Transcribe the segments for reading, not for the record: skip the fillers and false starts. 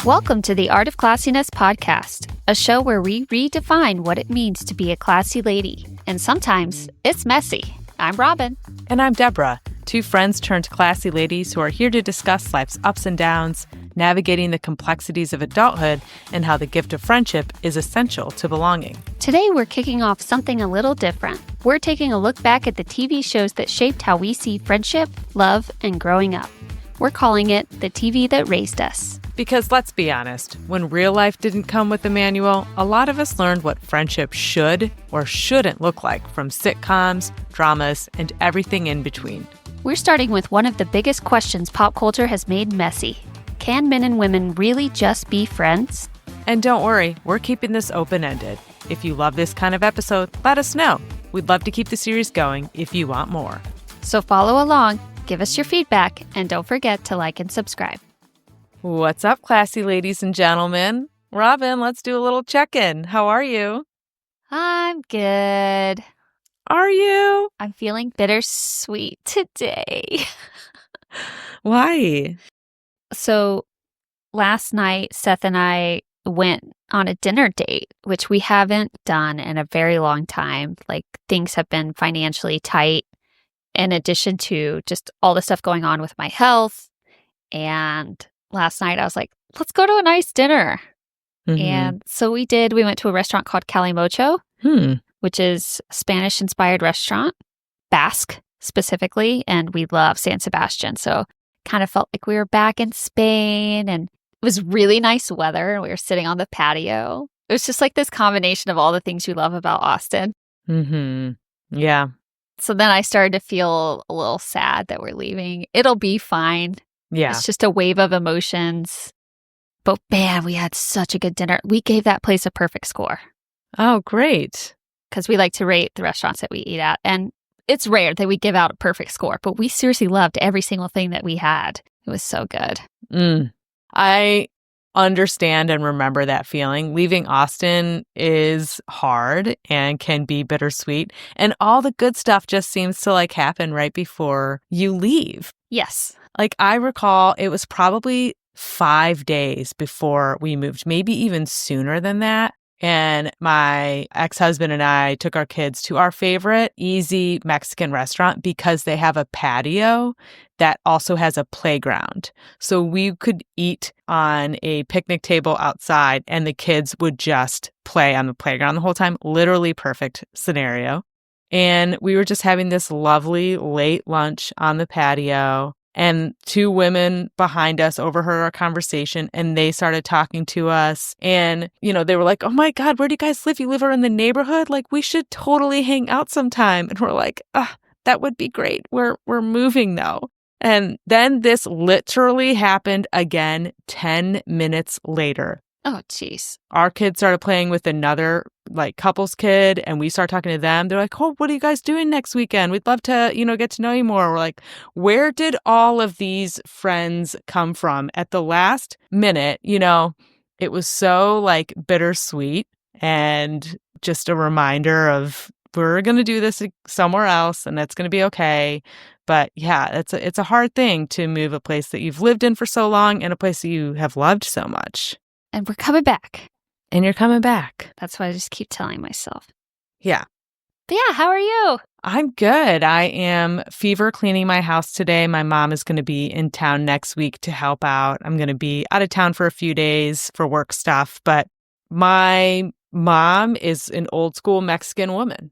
Welcome to the Art of Classiness Podcast, a show where we redefine what it means to be a classy lady. And sometimes it's messy. I'm Robin. And I'm Deborah, two friends turned classy ladies who are here to discuss life's ups and downs, navigating the complexities of adulthood, and how the gift of friendship is essential to belonging. Today, we're kicking off something a little different. We're taking a look back at the TV shows that shaped how we see friendship, love, and growing up. We're calling it the TV that raised us. Because let's be honest, when real life didn't come with a manual, a lot of us learned what friendship should or shouldn't look like from sitcoms, dramas, and everything in between. We're starting with one of the biggest questions pop culture has made messy. Can men and women really just be friends? And don't worry, we're keeping this open-ended. If you love this kind of episode, let us know. We'd love to keep the series going if you want more. So follow along, give us your feedback, and don't forget to like and subscribe. What's up, classy ladies and gentlemen? Robin, let's do a little check-in. How are you? I'm good. Are you? I'm feeling bittersweet today. Why? So last night, Seth and I went on a dinner date, which we haven't done in a very long time. Like, things have been financially tight, in addition to just all the stuff going on with my health. And last night I was like, let's go to a nice dinner. Mm-hmm. And so we did. We went to a restaurant called 𝗟𝗲𝗿𝗄, which is a Spanish-inspired restaurant, Basque specifically, and we love San Sebastian. So kind of felt like we were back in Spain, and it was really nice weather, and we were sitting on the patio. It was just like this combination of all the things you love about Austin. Mm-hmm. Yeah. So then I started to feel a little sad that we're leaving. It'll be fine. Yeah. It's just a wave of emotions. But man, we had such a good dinner. We gave that place a perfect score. Oh, great. Because we like to rate the restaurants that we eat at. And it's rare that we give out a perfect score, but we seriously loved every single thing that we had. It was so good. I understand and remember that feeling. Leaving Austin is hard and can be bittersweet. And all the good stuff just seems to happen right before you leave. Yes. I recall it was probably 5 days before we moved, maybe even sooner than that. And my ex-husband and I took our kids to our favorite easy Mexican restaurant because they have a patio that also has a playground. So we could eat on a picnic table outside and the kids would just play on the playground the whole time. Literally perfect scenario. And we were just having this lovely late lunch on the patio. And two women behind us overheard our conversation and they started talking to us. And, they were like, oh my God, where do you guys live? You live in the neighborhood? We should totally hang out sometime. And we're like, that would be great. We're moving though. And then this literally happened again 10 minutes later. Oh, jeez. Our kid started playing with another couple's kid, and we started talking to them. They're like, oh, what are you guys doing next weekend? We'd love to, get to know you more. We're like, where did all of these friends come from? At the last minute, it was so bittersweet and just a reminder of we're going to do this somewhere else and that's going to be okay. But yeah, it's a hard thing to move a place that you've lived in for so long and a place that you have loved so much. And we're coming back. And you're coming back. That's what I just keep telling myself. Yeah. But yeah, how are you? I'm good. I am fever cleaning my house today. My mom is going to be in town next week to help out. I'm going to be out of town for a few days for work stuff. But my mom is an old school Mexican woman.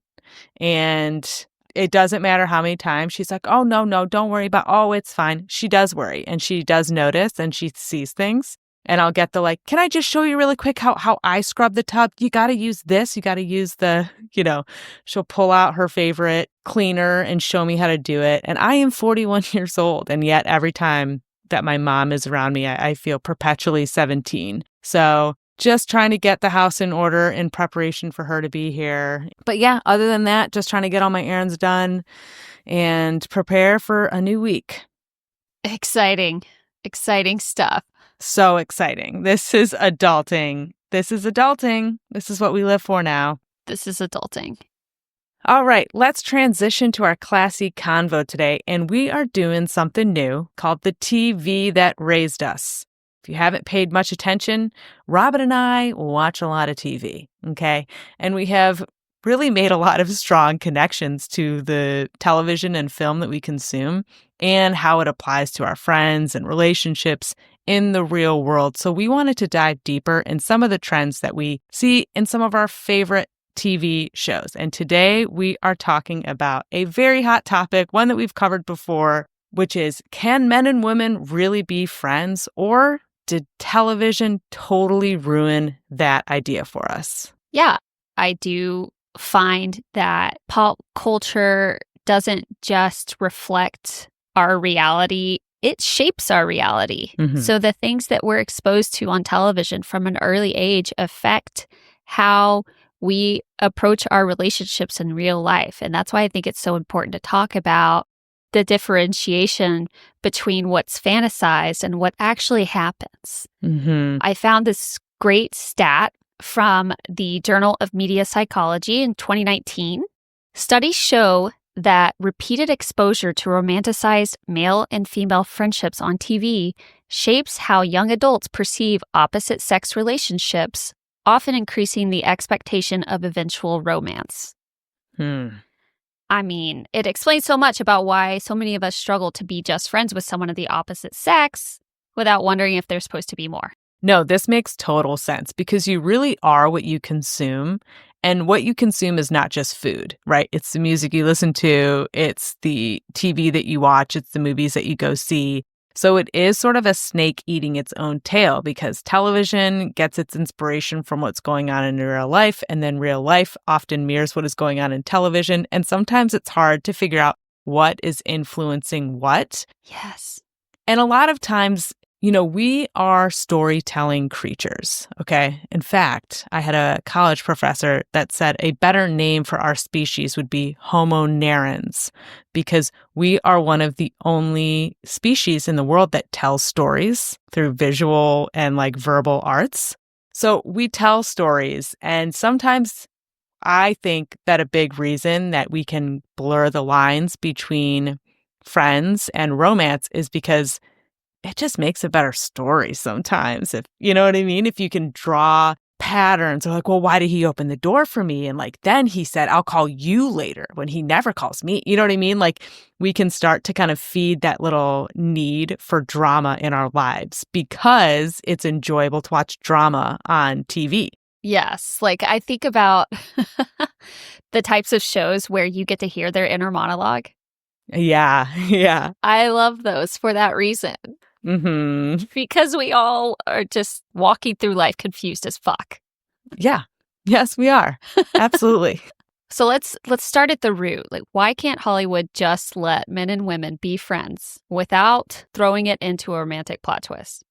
And it doesn't matter how many times she's like, oh, no, don't worry about, it's fine. She does worry and she does notice and she sees things. And I'll get the can I just show you really quick how I scrub the tub? You got to use this. You got to use the, she'll pull out her favorite cleaner and show me how to do it. And I am 41 years old. And yet every time that my mom is around me, I feel perpetually 17. So just trying to get the house in order in preparation for her to be here. But yeah, other than that, just trying to get all my errands done and prepare for a new week. Exciting stuff. So exciting. This is adulting. This is what we live for now. This is adulting. All right, let's transition to our classy convo today. And we are doing something new called the TV that raised us. If you haven't paid much attention, Robin and I watch a lot of TV, okay? And we have really made a lot of strong connections to the television and film that we consume and how it applies to our friends and relationships in the real world. So we wanted to dive deeper in some of the trends that we see in some of our favorite TV shows. And today we are talking about a very hot topic, one that we've covered before, which is, can men and women really be friends, or did television totally ruin that idea for us? Yeah, I do find that pop culture doesn't just reflect our reality, it shapes our reality. Mm-hmm. So the things that we're exposed to on television from an early age affect how we approach our relationships in real life. And that's why I think it's so important to talk about the differentiation between what's fantasized and what actually happens. Mm-hmm. I found this great stat from the Journal of Media Psychology in 2019. Studies show that repeated exposure to romanticized male and female friendships on TV shapes how young adults perceive opposite sex relationships, often increasing the expectation of eventual romance. I mean, it explains so much about why so many of us struggle to be just friends with someone of the opposite sex without wondering if there's supposed to be more. No, this makes total sense because you really are what you consume. And what you consume is not just food, right? It's the music you listen to, it's the TV that you watch, it's the movies that you go see. So it is sort of a snake eating its own tail because television gets its inspiration from what's going on in real life, and then real life often mirrors what is going on in television. And sometimes it's hard to figure out what is influencing what. Yes. And a lot of times, we are storytelling creatures, okay? In fact, I had a college professor that said a better name for our species would be Homo 𝗟𝗿ns, because we are one of the only species in the world that tells stories through visual and verbal arts. So we tell stories, and sometimes I think that a big reason that we can blur the lines between friends and romance is because it just makes a better story sometimes. If you know what I mean? If you can draw patterns or well, why did he open the door for me? And then he said, I'll call you later when he never calls me. You know what I mean? We can start to kind of feed that little need for drama in our lives because it's enjoyable to watch drama on TV. Yes. I think about the types of shows where you get to hear their inner monologue. Yeah. Yeah. I love those for that reason. Mm-hmm. Because we all are just walking through life confused as fuck. Yeah. Yes, we are. Absolutely. So let's start at the root. Why can't Hollywood just let men and women be friends without throwing it into a romantic plot twist?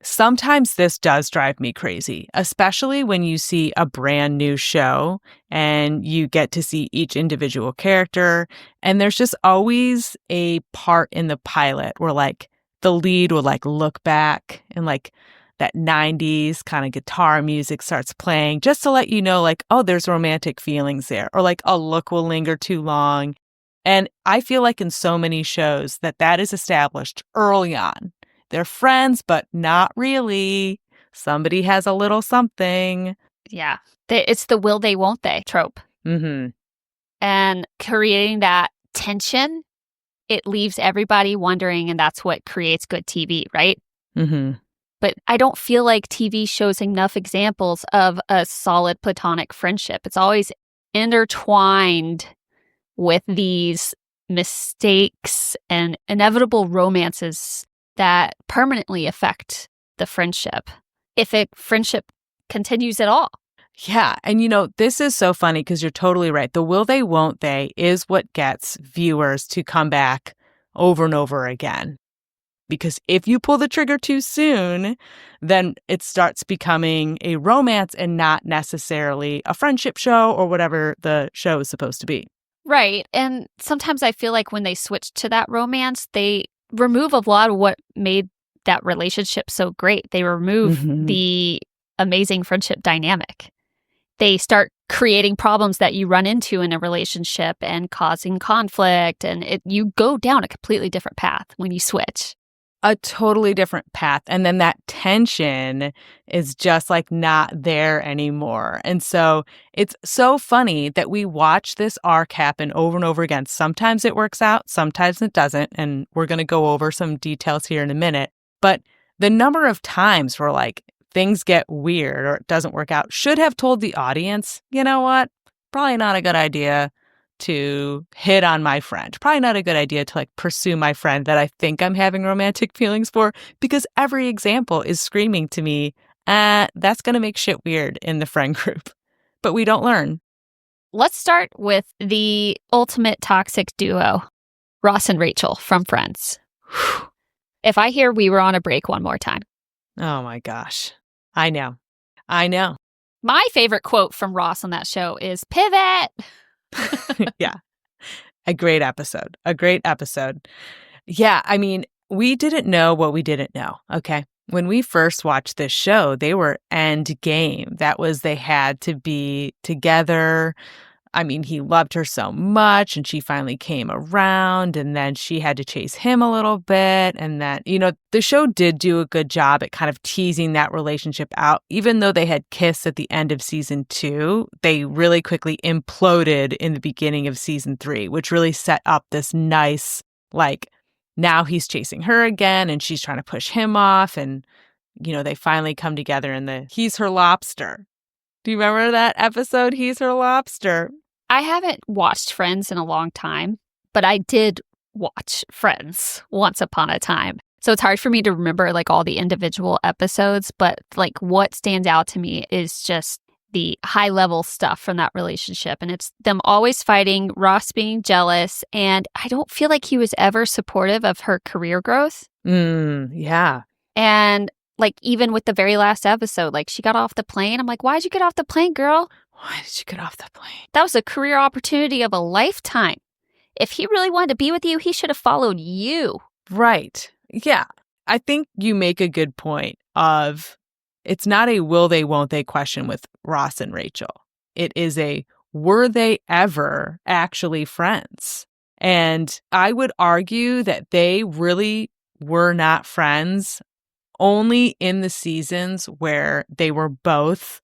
Sometimes this does drive me crazy, especially when you see a brand new show and you get to see each individual character. And there's just always a part in the pilot where the lead will look back and that 90s kind of guitar music starts playing just to let you know oh, there's romantic feelings there, or a look will linger too long. And I feel in so many shows that is established early on. They're friends, but not really. Somebody has a little something. Yeah. It's the will they, won't they trope. Mm-hmm. And creating that tension, it leaves everybody wondering, and that's what creates good TV, right? Mm-hmm. But I don't feel like TV shows enough examples of a solid platonic friendship. It's always intertwined with these mistakes and inevitable romances that permanently affect the friendship, if a friendship continues at all. Yeah. And this is so funny because you're totally right. The will they, won't they is what gets viewers to come back over and over again. Because if you pull the trigger too soon, then it starts becoming a romance and not necessarily a friendship show or whatever the show is supposed to be. Right. And sometimes I feel when they switch to that romance, they remove a lot of what made that relationship so great. They remove the amazing friendship dynamic. They start creating problems that you run into in a relationship and causing conflict. And you go down a completely different path when you switch. a totally different path. And then that tension is just like not there anymore. And so it's so funny that we watch this arc happen over and over again. Sometimes it works out, sometimes it doesn't. And we're going to go over some details here in a minute. But the number of times where like things get weird or it doesn't work out should have told the audience, you know what? Probably not a good idea to hit on my friend. Probably not a good idea to like pursue my friend that I think I'm having romantic feelings for, because every example is screaming to me, that's going to make shit weird in the friend group. But we don't learn. Let's start with the ultimate toxic duo, Ross and Rachel from Friends. If I hear we were on a break one more time. Oh my gosh. I know. My favorite quote from Ross on that show is pivot. Yeah. A great episode. Yeah, I mean, we didn't know what we didn't know, okay? When we first watched this show, they were end game. That was, they had to be together. I mean, he loved her so much, and she finally came around, and then she had to chase him a little bit. And that, the show did do a good job at kind of teasing that relationship out. Even though they had kissed at the end of season 2, they really quickly imploded in the beginning of season 3, which really set up this nice, like, now he's chasing her again, and she's trying to push him off. And, they finally come together in the He's Her Lobster. Do you remember that episode, He's Her Lobster? I haven't watched Friends in a long time, but I did watch Friends once upon a time. So it's hard for me to remember like all the individual episodes, but like what stands out to me is just the high level stuff from that relationship. And it's them always fighting, Ross being jealous. And I don't feel like he was ever supportive of her career growth. Yeah. And like even with the very last episode, like she got off the plane. I'm like, why'd you get off the plane, girl? Why did you get off the plane? That was a career opportunity of a lifetime. If he really wanted to be with you, he should have followed you. Right. Yeah. I think you make a good point of it's not a will they, won't they question with Ross and Rachel. It is a were they ever actually friends? And I would argue that they really were not friends only in the seasons where they were both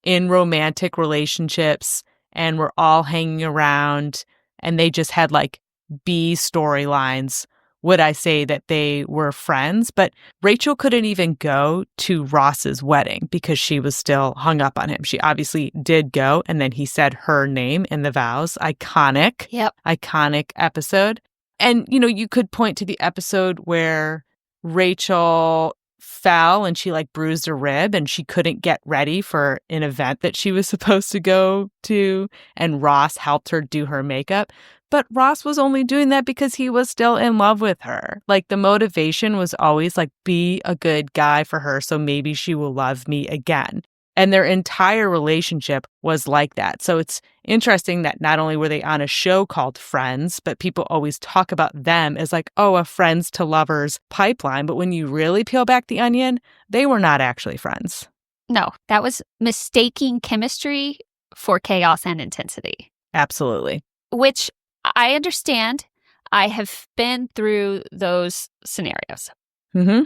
in romantic relationships and were all hanging around and they just had like B storylines. Would I say that they were friends? But Rachel couldn't even go to Ross's wedding because she was still hung up on him. She obviously did go, and then he said her name in the vows. Iconic. Yep. Iconic episode. And, you could point to the episode where Rachel fell and she like bruised a rib and she couldn't get ready for an event that she was supposed to go to, and Ross helped her do her makeup. But Ross was only doing that because he was still in love with her. Like the motivation was always like, be a good guy for her so maybe she will love me again. And their entire relationship was like that. So it's interesting that not only were they on a show called Friends, but people always talk about them as like, oh, a friends to lovers pipeline. But when you really peel back the onion, they were not actually friends. No, that was mistaking chemistry for chaos and intensity. Absolutely. Which I understand. I have been through those scenarios. Mm-hmm.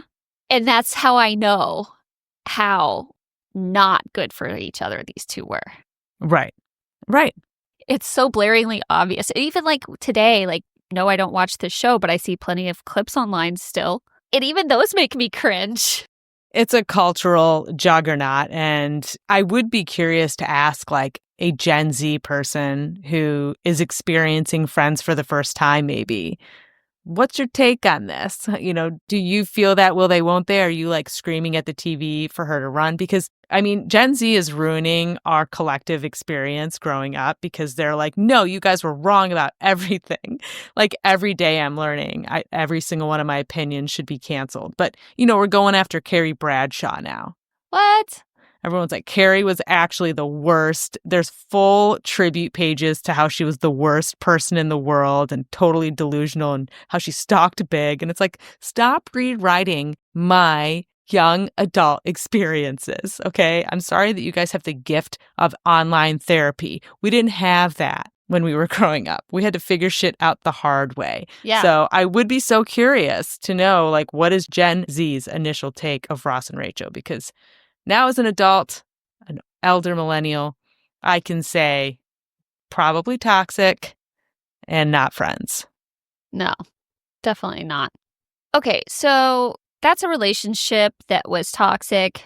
And that's how I know how not good for each other these two were. Right. It's so blaringly obvious. Even like today, like, no, I don't watch this show, but I see plenty of clips online still. And even those make me cringe. It's a cultural juggernaut. And I would be curious to ask like a Gen Z person who is experiencing Friends for the first time, maybe, what's your take on this? Do you feel that will they, won't they? Are you like screaming at the TV for her to run? Because I mean, Gen Z is ruining our collective experience growing up because they're like, no, you guys were wrong about everything. Like every day I'm learning, every single one of my opinions should be canceled. But, we're going after Carrie Bradshaw now. What? Everyone's like, Carrie was actually the worst. There's full tribute pages to how she was the worst person in the world and totally delusional and how she stalked Big. And it's like, stop rewriting my young adult experiences, okay? I'm sorry that you guys have the gift of online therapy. We didn't have that. when we were growing up. We had to figure shit out the hard way. Yeah. So I would be so curious to know, like, what is Gen Z's initial take of Ross and Rachel? Because now as an adult, an elder millennial, I can say probably toxic and not friends. No, definitely not. Okay, so that's a relationship that was toxic,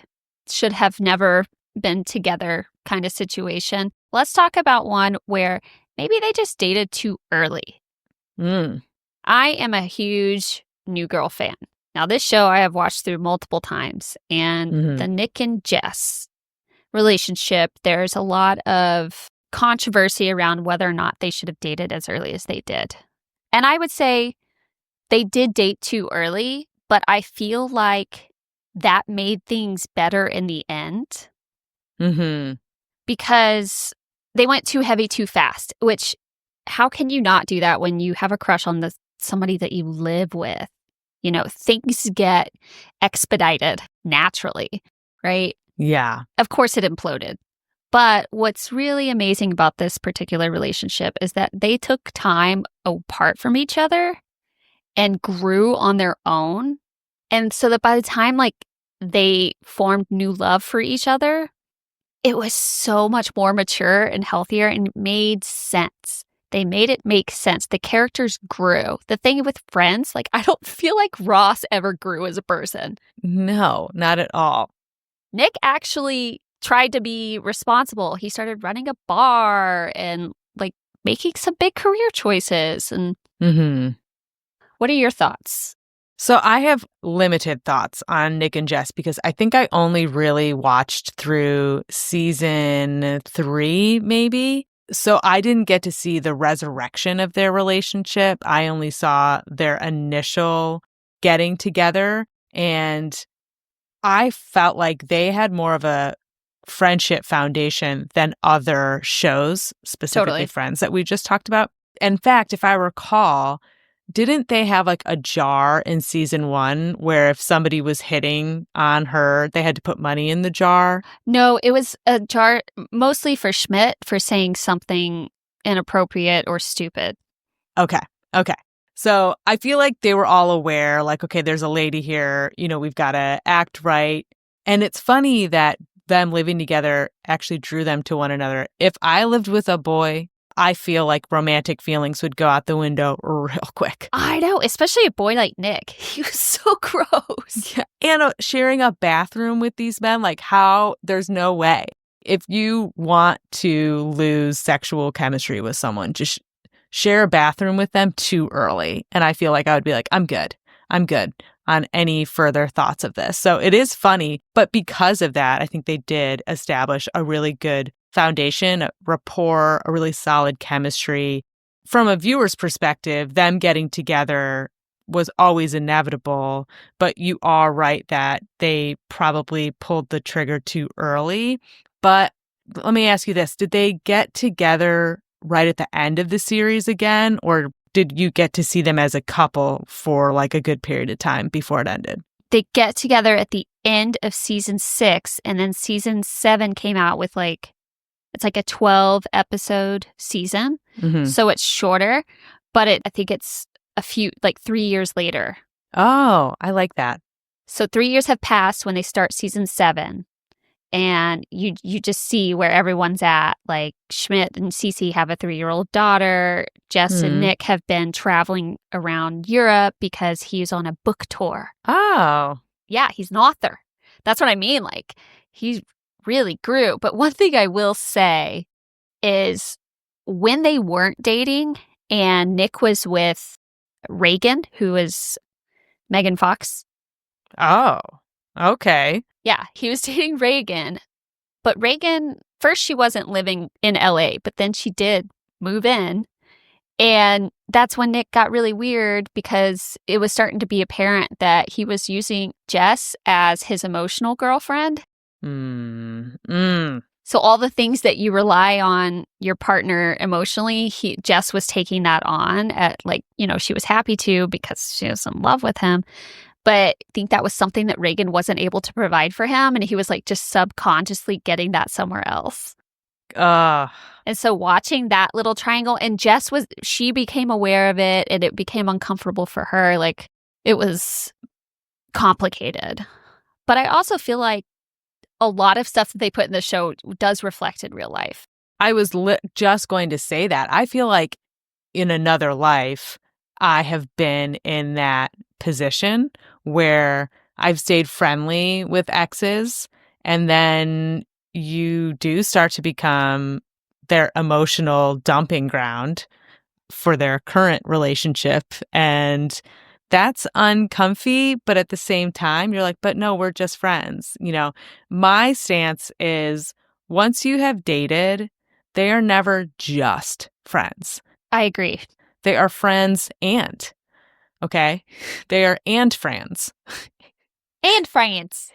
should have never been together kind of situation. Let's talk about one where maybe they just dated too early. I am a huge New Girl fan. Now, this show I have watched through multiple times, and the Nick and Jess relationship, there's a lot of controversy around whether or not they should have dated as early as they did. And I would say they did date too early, but I feel like that made things better in the end. Because they went too heavy too fast, which how can you not do that when you have a crush on somebody that you live with? You know, things get expedited naturally, right? Yeah. Of course it imploded. But what's really amazing about this particular relationship is that they took time apart from each other and grew on their own. And so that by the time like they formed new love for each other, it was so much more mature and healthier and made sense. They made it make sense. The characters grew. The thing with Friends, like I don't feel like Ross ever grew as a person. No, not at all. Nick actually tried to be responsible. He started running a bar and like making some big career choices. And what are your thoughts? So I have limited thoughts on Nick and Jess because I think I only really watched through season 3, maybe. So I didn't get to see the resurrection of their relationship. I only saw their initial getting together. And I felt like they had more of a friendship foundation than other shows, specifically Friends, that we just talked about. In fact, if I recall, didn't they have like a jar in season 1 where if somebody was hitting on her, they had to put money in the jar? No, it was a jar mostly for Schmidt for saying something inappropriate or stupid. Okay. So I feel like they were all aware, like, okay, there's a lady here, you know, we've got to act right. And it's funny that them living together actually drew them to one another. If I lived with a boy, I feel like romantic feelings would go out the window real quick. I know, especially a boy like Nick. He was so gross. Yeah. And sharing a bathroom with these men, like how there's no way. If you want to lose sexual chemistry with someone, just share a bathroom with them too early. And I feel like I would be like, I'm good on any further thoughts of this. So it is funny. But because of that, I think they did establish a really good foundation, a rapport, a really solid chemistry. From a viewer's perspective, them getting together was always inevitable, but you are right that they probably pulled the trigger too early. But let me ask you this. Did they get together right at the end of the series again, or did you get to see them as a couple for like a good period of time before it ended? They get together at the end of season 6, and then season 7 came out with it's like a 12-episode season. So it's shorter, but I think it's 3 years later. Oh, I like that. So 3 years have passed when they start season 7. And you just see where everyone's at. Like Schmidt and 𝗬𝗂 have a 3-year-old daughter. Jess and Nick have been traveling around Europe because he's on a book tour. Oh. Yeah, he's an author. That's what I mean. Like, he really grew. But one thing I will say is when they weren't dating and Nick was with Reagan, who is Megan Fox. Oh, okay. Yeah, he was dating Reagan. But Reagan, first she wasn't living in LA, but then she did move in. And that's when Nick got really weird because it was starting to be apparent that he was using Jess as his emotional girlfriend. So all the things that you rely on your partner emotionally, Jess was taking that on at she was happy to because she was in love with him. But I think that was something that Reagan wasn't able to provide for him. And he was just subconsciously getting that somewhere else. Uh, And so watching that little triangle, and she became aware of it and it became uncomfortable for her. Like, it was complicated. But I also feel like a lot of stuff that they put in the show does reflect in real life. I was just going to say that. I feel like in another life, I have been in that position where I've stayed friendly with exes, and then you do start to become their emotional dumping ground for their current relationship. And that's uncomfy, but at the same time, you're like, but no, we're just friends. My stance is once you have dated, they are never just friends. I agree. They are friends okay? They are and friends. And friends.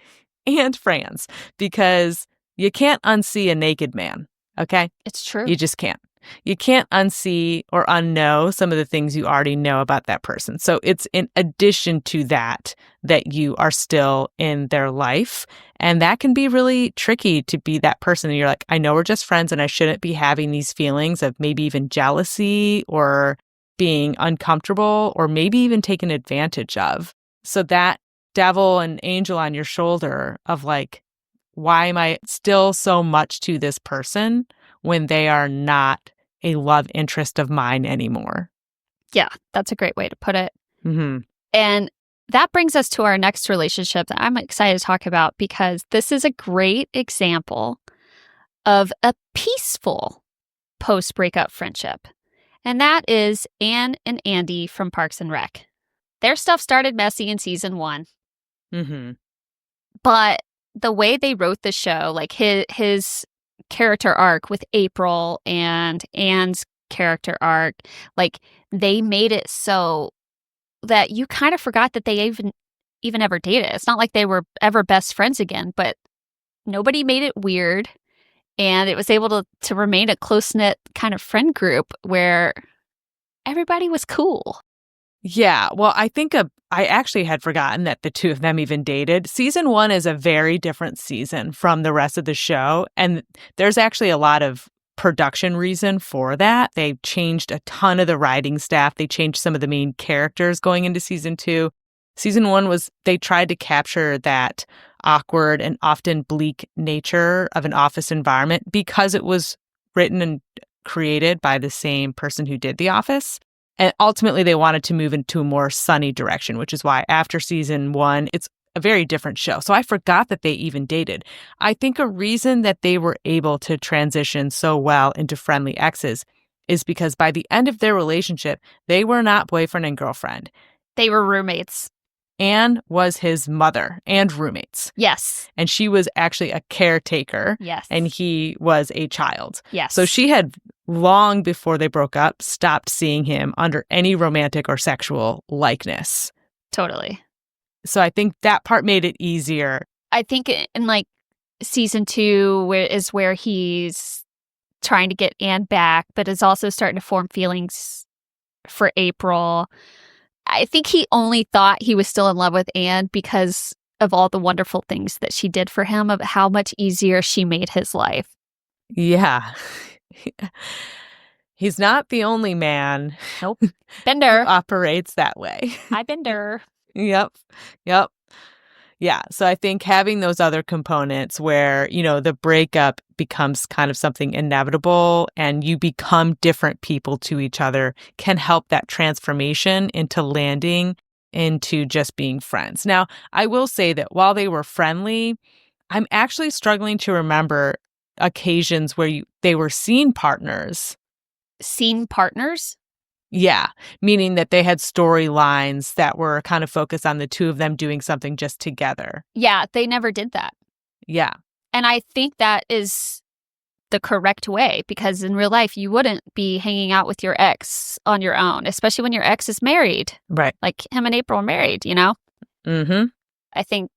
And friends. Because you can't unsee a naked man, okay? It's true. You just can't. You can't unsee or unknow some of the things you already know about that person. So it's in addition to that you are still in their life. And that can be really tricky to be that person. And you're like, I know we're just friends and I shouldn't be having these feelings of maybe even jealousy or being uncomfortable or maybe even taken advantage of. So that devil and angel on your shoulder of like, why am I still so much to this person when they are not a love interest of mine anymore? Yeah, that's a great way to put it. Mm-hmm. And that brings us to our next relationship that I'm excited to talk about because this is a great example of a peaceful post-breakup friendship. And that is Anne and Andy from Parks and Rec. Their stuff started messy in season 1. Mm-hmm. But the way they wrote the show, like his character arc with April and Anne's character arc, like they made it so that you kind of forgot that they even ever dated. It's not like they were ever best friends again, but nobody made it weird. And it was able to remain a close-knit kind of friend group where everybody was cool. Yeah, well, I think I actually had forgotten that the two of them even dated. Season 1 is a very different season from the rest of the show, and there's actually a lot of production reason for that. They changed a ton of the writing staff. They changed some of the main characters going into season 2. Season 1 they tried to capture that awkward and often bleak nature of an office environment because it was written and created by the same person who did The Office. And ultimately, they wanted to move into a more sunny direction, which is why after season 1, it's a very different show. So I forgot that they even dated. I think a reason that they were able to transition so well into friendly exes is because by the end of their relationship, they were not boyfriend and girlfriend. They were roommates. Anne was his mother and roommates. Yes. And she was actually a caretaker. Yes. And he was a child. Yes. So she had, long before they broke up, stopped seeing him under any romantic or sexual likeness. Totally. So I think that part made it easier. I think in like season 2 is where he's trying to get Anne back, but is also starting to form feelings for April. I think he only thought he was still in love with Anne because of all the wonderful things that she did for him, of how much easier she made his life. Yeah. He's not the only man. Nope. Bender. Who operates that way. Hi, Bender. Yep. Yeah. So I think having those other components where, the breakup becomes kind of something inevitable and you become different people to each other can help that transformation into landing into just being friends. Now, I will say that while they were friendly, I'm actually struggling to remember occasions where they were scene partners. Scene partners? Yeah, meaning that they had storylines that were kind of focused on the two of them doing something just together. Yeah, they never did that. Yeah. And I think that is the correct way because in real life, you wouldn't be hanging out with your ex on your own, especially when your ex is married. Right. Like him and April are married, Mm-hmm. I think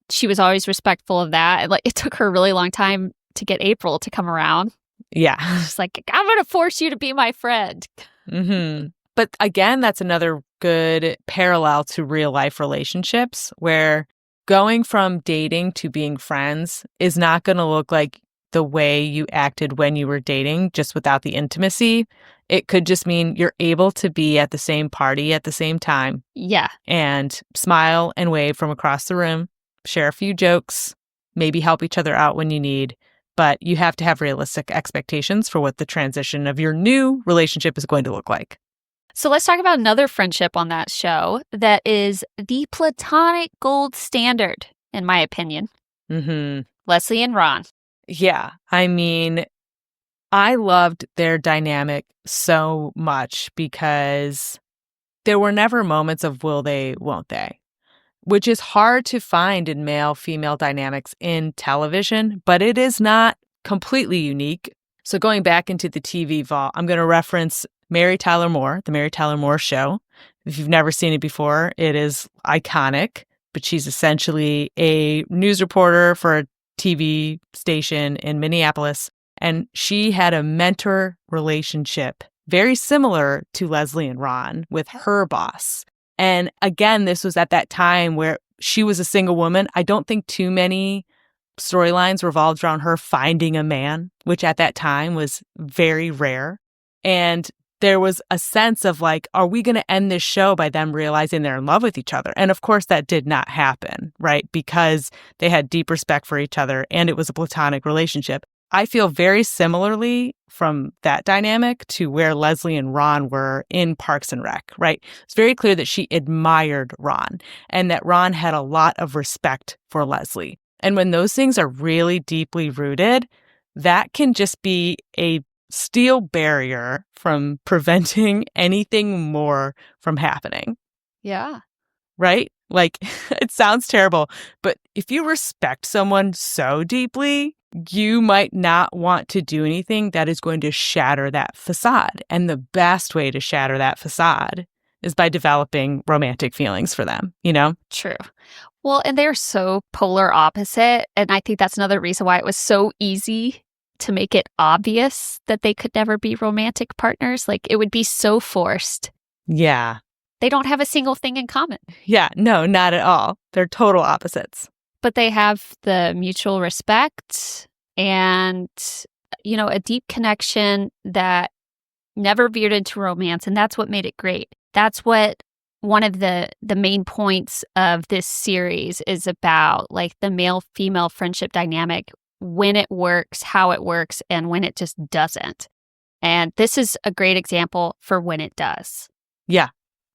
she was always respectful of that. Like, it took her a really long time to get April to come around. Yeah. She's like, I'm going to force you to be my friend. Mm-hmm. But again, that's another good parallel to real life relationships where going from dating to being friends is not going to look like the way you acted when you were dating, just without the intimacy. It could just mean you're able to be at the same party at the same time. Yeah. And smile and wave from across the room, share a few jokes, maybe help each other out when you need. But you have to have realistic expectations for what the transition of your new relationship is going to look like. So let's talk about another friendship on that show that is the platonic gold standard, in my opinion. Leslie and Ron. Yeah. I mean, I loved their dynamic so much because there were never moments of will they, won't they, which is hard to find in male-female dynamics in television, but it is not completely unique. So going back into the TV vault, I'm going to reference Mary Tyler Moore, the Mary Tyler Moore Show. If you've never seen it before, it is iconic, but she's essentially a news reporter for a TV station in Minneapolis, and she had a mentor relationship very similar to Leslie and Ron with her boss. And again, this was at that time where she was a single woman. I don't think too many storylines revolved around her finding a man, which at that time was very rare. And there was a sense of like, are we going to end this show by them realizing they're in love with each other? And of course, that did not happen, right? Because they had deep respect for each other and it was a platonic relationship. I feel very similarly from that dynamic to where Leslie and Ron were in Parks and Rec, right? It's very clear that she admired Ron and that Ron had a lot of respect for Leslie. And when those things are really deeply rooted, that can just be a steel barrier from preventing anything more from happening. Yeah. Right? Like, it sounds terrible, but if you respect someone so deeply, you might not want to do anything that is going to shatter that facade. And the best way to shatter that facade is by developing romantic feelings for them, you know? True. Well, and they're so polar opposite. And I think that's another reason why it was so easy to make it obvious that they could never be romantic partners. Like, it would be so forced. Yeah. They don't have a single thing in common. Yeah, no, not at all. They're total opposites. But they have the mutual respect and, you know, a deep connection that never veered into romance. And that's what made it great. That's what one of the main points of this series is about, like the male-female friendship dynamic, when it works, how it works, and when it just doesn't. And this is a great example for when it does. Yeah,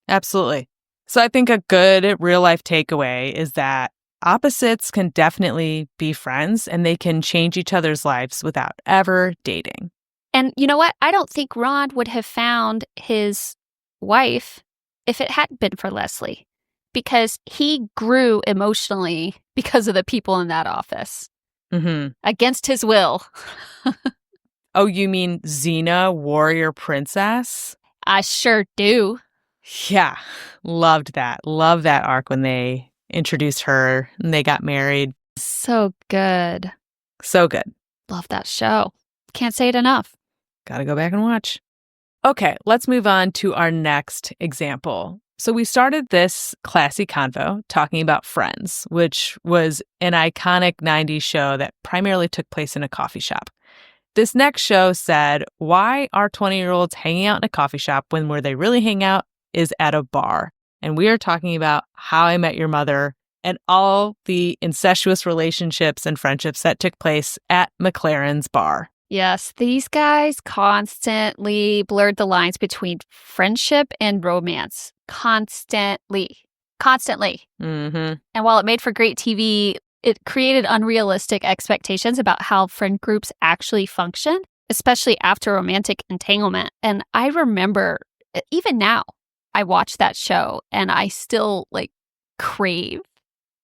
absolutely. So I think a good real-life takeaway is that opposites can definitely be friends and they can change each other's lives without ever dating. And you know what? I don't think Ron would have found his wife if it hadn't been for Leslie, because he grew emotionally because of the people in that office. Against his will. Oh, you mean Xena, warrior princess? I sure do. Yeah, loved that. Love that arc when they introduced her and they got married. So good. So good. Love that show. Can't say it enough. Gotta go back and watch. Okay, let's move on to our next example. So we started this classy convo talking about Friends, which was an iconic 90s show that primarily took place in a coffee shop. This next show said, why are 20-year-olds hanging out in a coffee shop when where they really hang out is at a bar? And we are talking about How I Met Your Mother and all the incestuous relationships and friendships that took place at McLaren's bar. Yes, these guys constantly blurred the lines between friendship and romance. Constantly. And while it made for great TV, it created unrealistic expectations about how friend groups actually function, especially after romantic entanglement. And I remember, even now, I watch that show and I still crave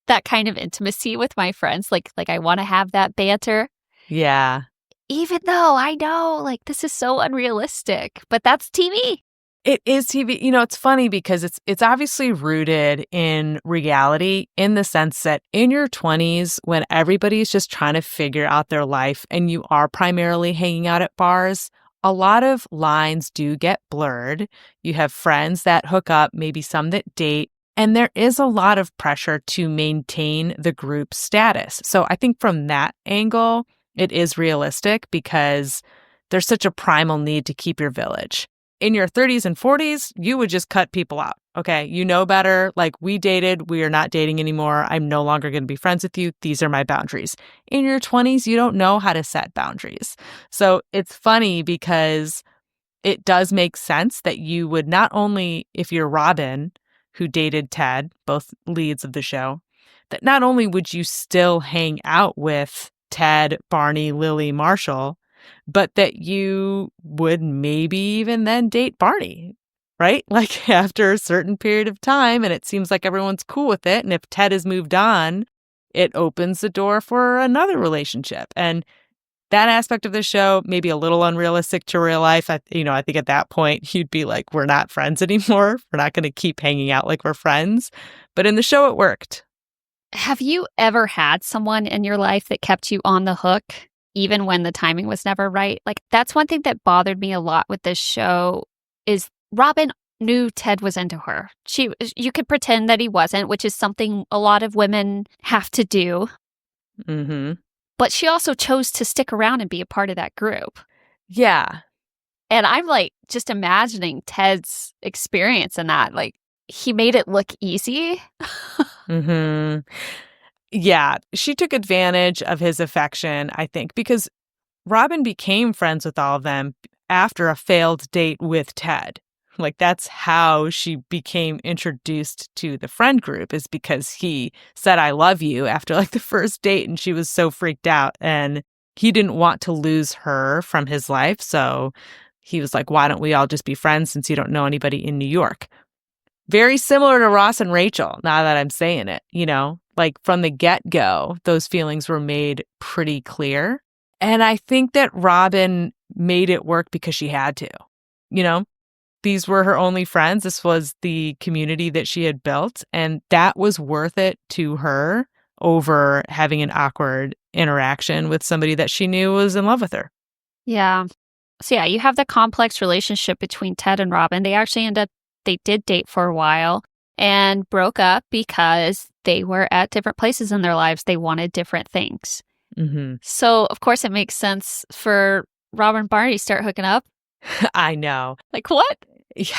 that kind of intimacy with my friends. Like I want to have that banter. Yeah. Even though I know, this is so unrealistic, but that's TV. It is TV. You know, it's funny because it's obviously rooted in reality in the sense that in your 20s, when everybody's just trying to figure out their life and you are primarily hanging out at bars, a lot of lines do get blurred. You have friends that hook up, maybe some that date, and there is a lot of pressure to maintain the group status. So I think from that angle, it is realistic because there's such a primal need to keep your village. In your 30s and 40s, you would just cut people out. Okay, you know better. Like, we dated, we are not dating anymore. I'm no longer going to be friends with you. These are my boundaries. In your 20s, you don't know how to set boundaries. So it's funny because it does make sense that you would not only, if you're Robin, who dated Ted, both leads of the show, that not only would you still hang out with Ted, Barney, Lily, Marshall, but that you would maybe even then date Barney, right? Like, after a certain period of time, and it seems like everyone's cool with it. And if Ted has moved on, it opens the door for another relationship. And that aspect of the show may be a little unrealistic to real life. I think at that point, you'd be like, we're not friends anymore. We're not going to keep hanging out like we're friends. But in the show, it worked. Have you ever had someone in your life that kept you on the hook, even when the timing was never right? Like, that's one thing that bothered me a lot with this show is Robin knew Ted was into her. You could pretend that he wasn't, which is something a lot of women have to do. Mm-hmm. But she also chose to stick around and be a part of that group. Yeah. And I'm like, just imagining Ted's experience in that. Like, he made it look easy. Mm-hmm. Yeah, she took advantage of his affection, I think, because Robin became friends with all of them after a failed date with Ted. Like, that's how she became introduced to the friend group, is because he said, I love you after like the first date, and she was so freaked out. And he didn't want to lose her from his life. So he was like, why don't we all just be friends since you don't know anybody in New York? Very similar to Ross and Rachel, now that I'm saying it, like from the get-go, those feelings were made pretty clear. And I think that Robin made it work because she had to, These were her only friends. This was the community that she had built, and that was worth it to her over having an awkward interaction with somebody that she knew was in love with her. Yeah. So yeah, you have the complex relationship between Ted and Robin. They did date for a while and broke up because they were at different places in their lives. They wanted different things. Mm-hmm. So, of course, it makes sense for Robin and Barney to start hooking up. I know. Like, what? Yeah.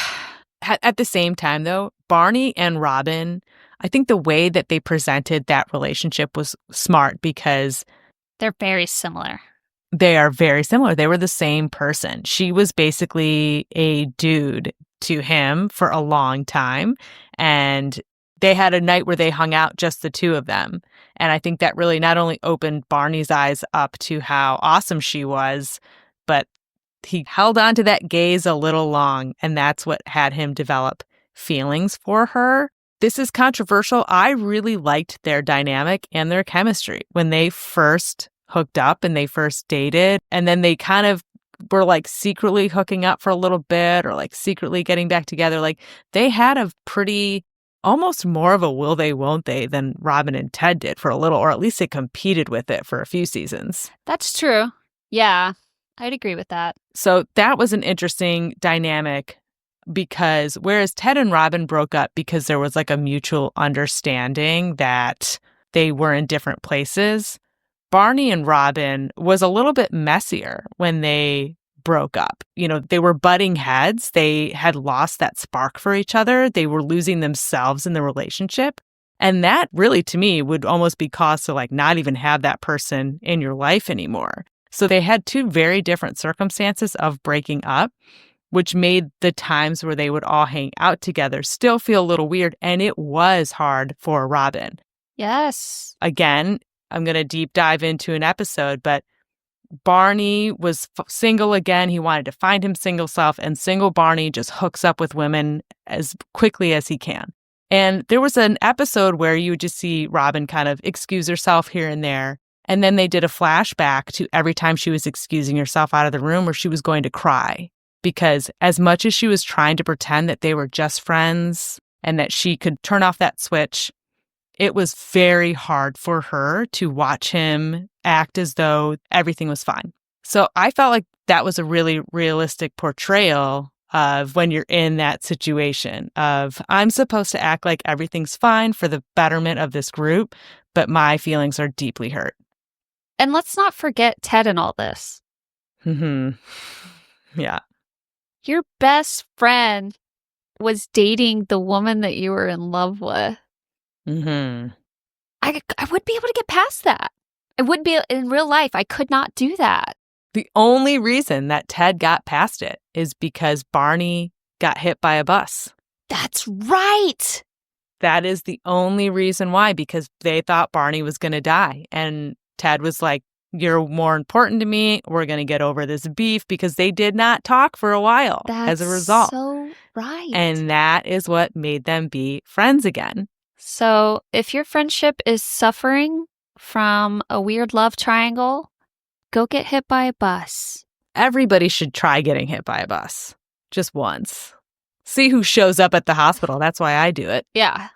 At the same time, though, Barney and Robin, I think the way that they presented that relationship was smart because they're very similar. They are very similar. They were the same person. She was basically a dude to him for a long time. And they had a night where they hung out, just the two of them. And I think that really not only opened Barney's eyes up to how awesome she was, but he held on to that gaze a little long. And that's what had him develop feelings for her. This is controversial. I really liked their dynamic and their chemistry when they first hooked up and they first dated. And then they kind of were like secretly hooking up for a little bit or like secretly getting back together. Like, they had a pretty, almost more of a will they, won't they than Robin and Ted did for a little, or at least they competed with it for a few seasons. That's true. Yeah, I'd agree with that. So that was an interesting dynamic because whereas Ted and Robin broke up because there was like a mutual understanding that they were in different places, Barney and Robin was a little bit messier when they broke up. They were butting heads. They had lost that spark for each other. They were losing themselves in the relationship. And that really, to me, would almost be cause to like not even have that person in your life anymore. So they had two very different circumstances of breaking up, which made the times where they would all hang out together still feel a little weird. And it was hard for Robin. Yes. Again, I'm going to deep dive into an episode, but Barney was single again. He wanted to find him single self, and single Barney just hooks up with women as quickly as he can. And there was an episode where you would just see Robin kind of excuse herself here and there. And then they did a flashback to every time she was excusing herself out of the room where she was going to cry. Because as much as she was trying to pretend that they were just friends and that she could turn off that switch, it was very hard for her to watch him act as though everything was fine. So I felt like that was a really realistic portrayal of when you're in that situation of, I'm supposed to act like everything's fine for the betterment of this group, but my feelings are deeply hurt. And let's not forget Ted in all this. Yeah. Your best friend was dating the woman that you were in love with. I wouldn't be able to get past that. I wouldn't be in real life. I could not do that. The only reason that Ted got past it is because Barney got hit by a bus. That's right. That is the only reason why, because they thought Barney was going to die. And Ted was like, you're more important to me. We're going to get over this beef, because they did not talk for a while as a result. That's so right. And that is what made them be friends again. So if your friendship is suffering from a weird love triangle, go get hit by a bus. Everybody should try getting hit by a bus just once. See who shows up at the hospital. That's why I do it. Yeah.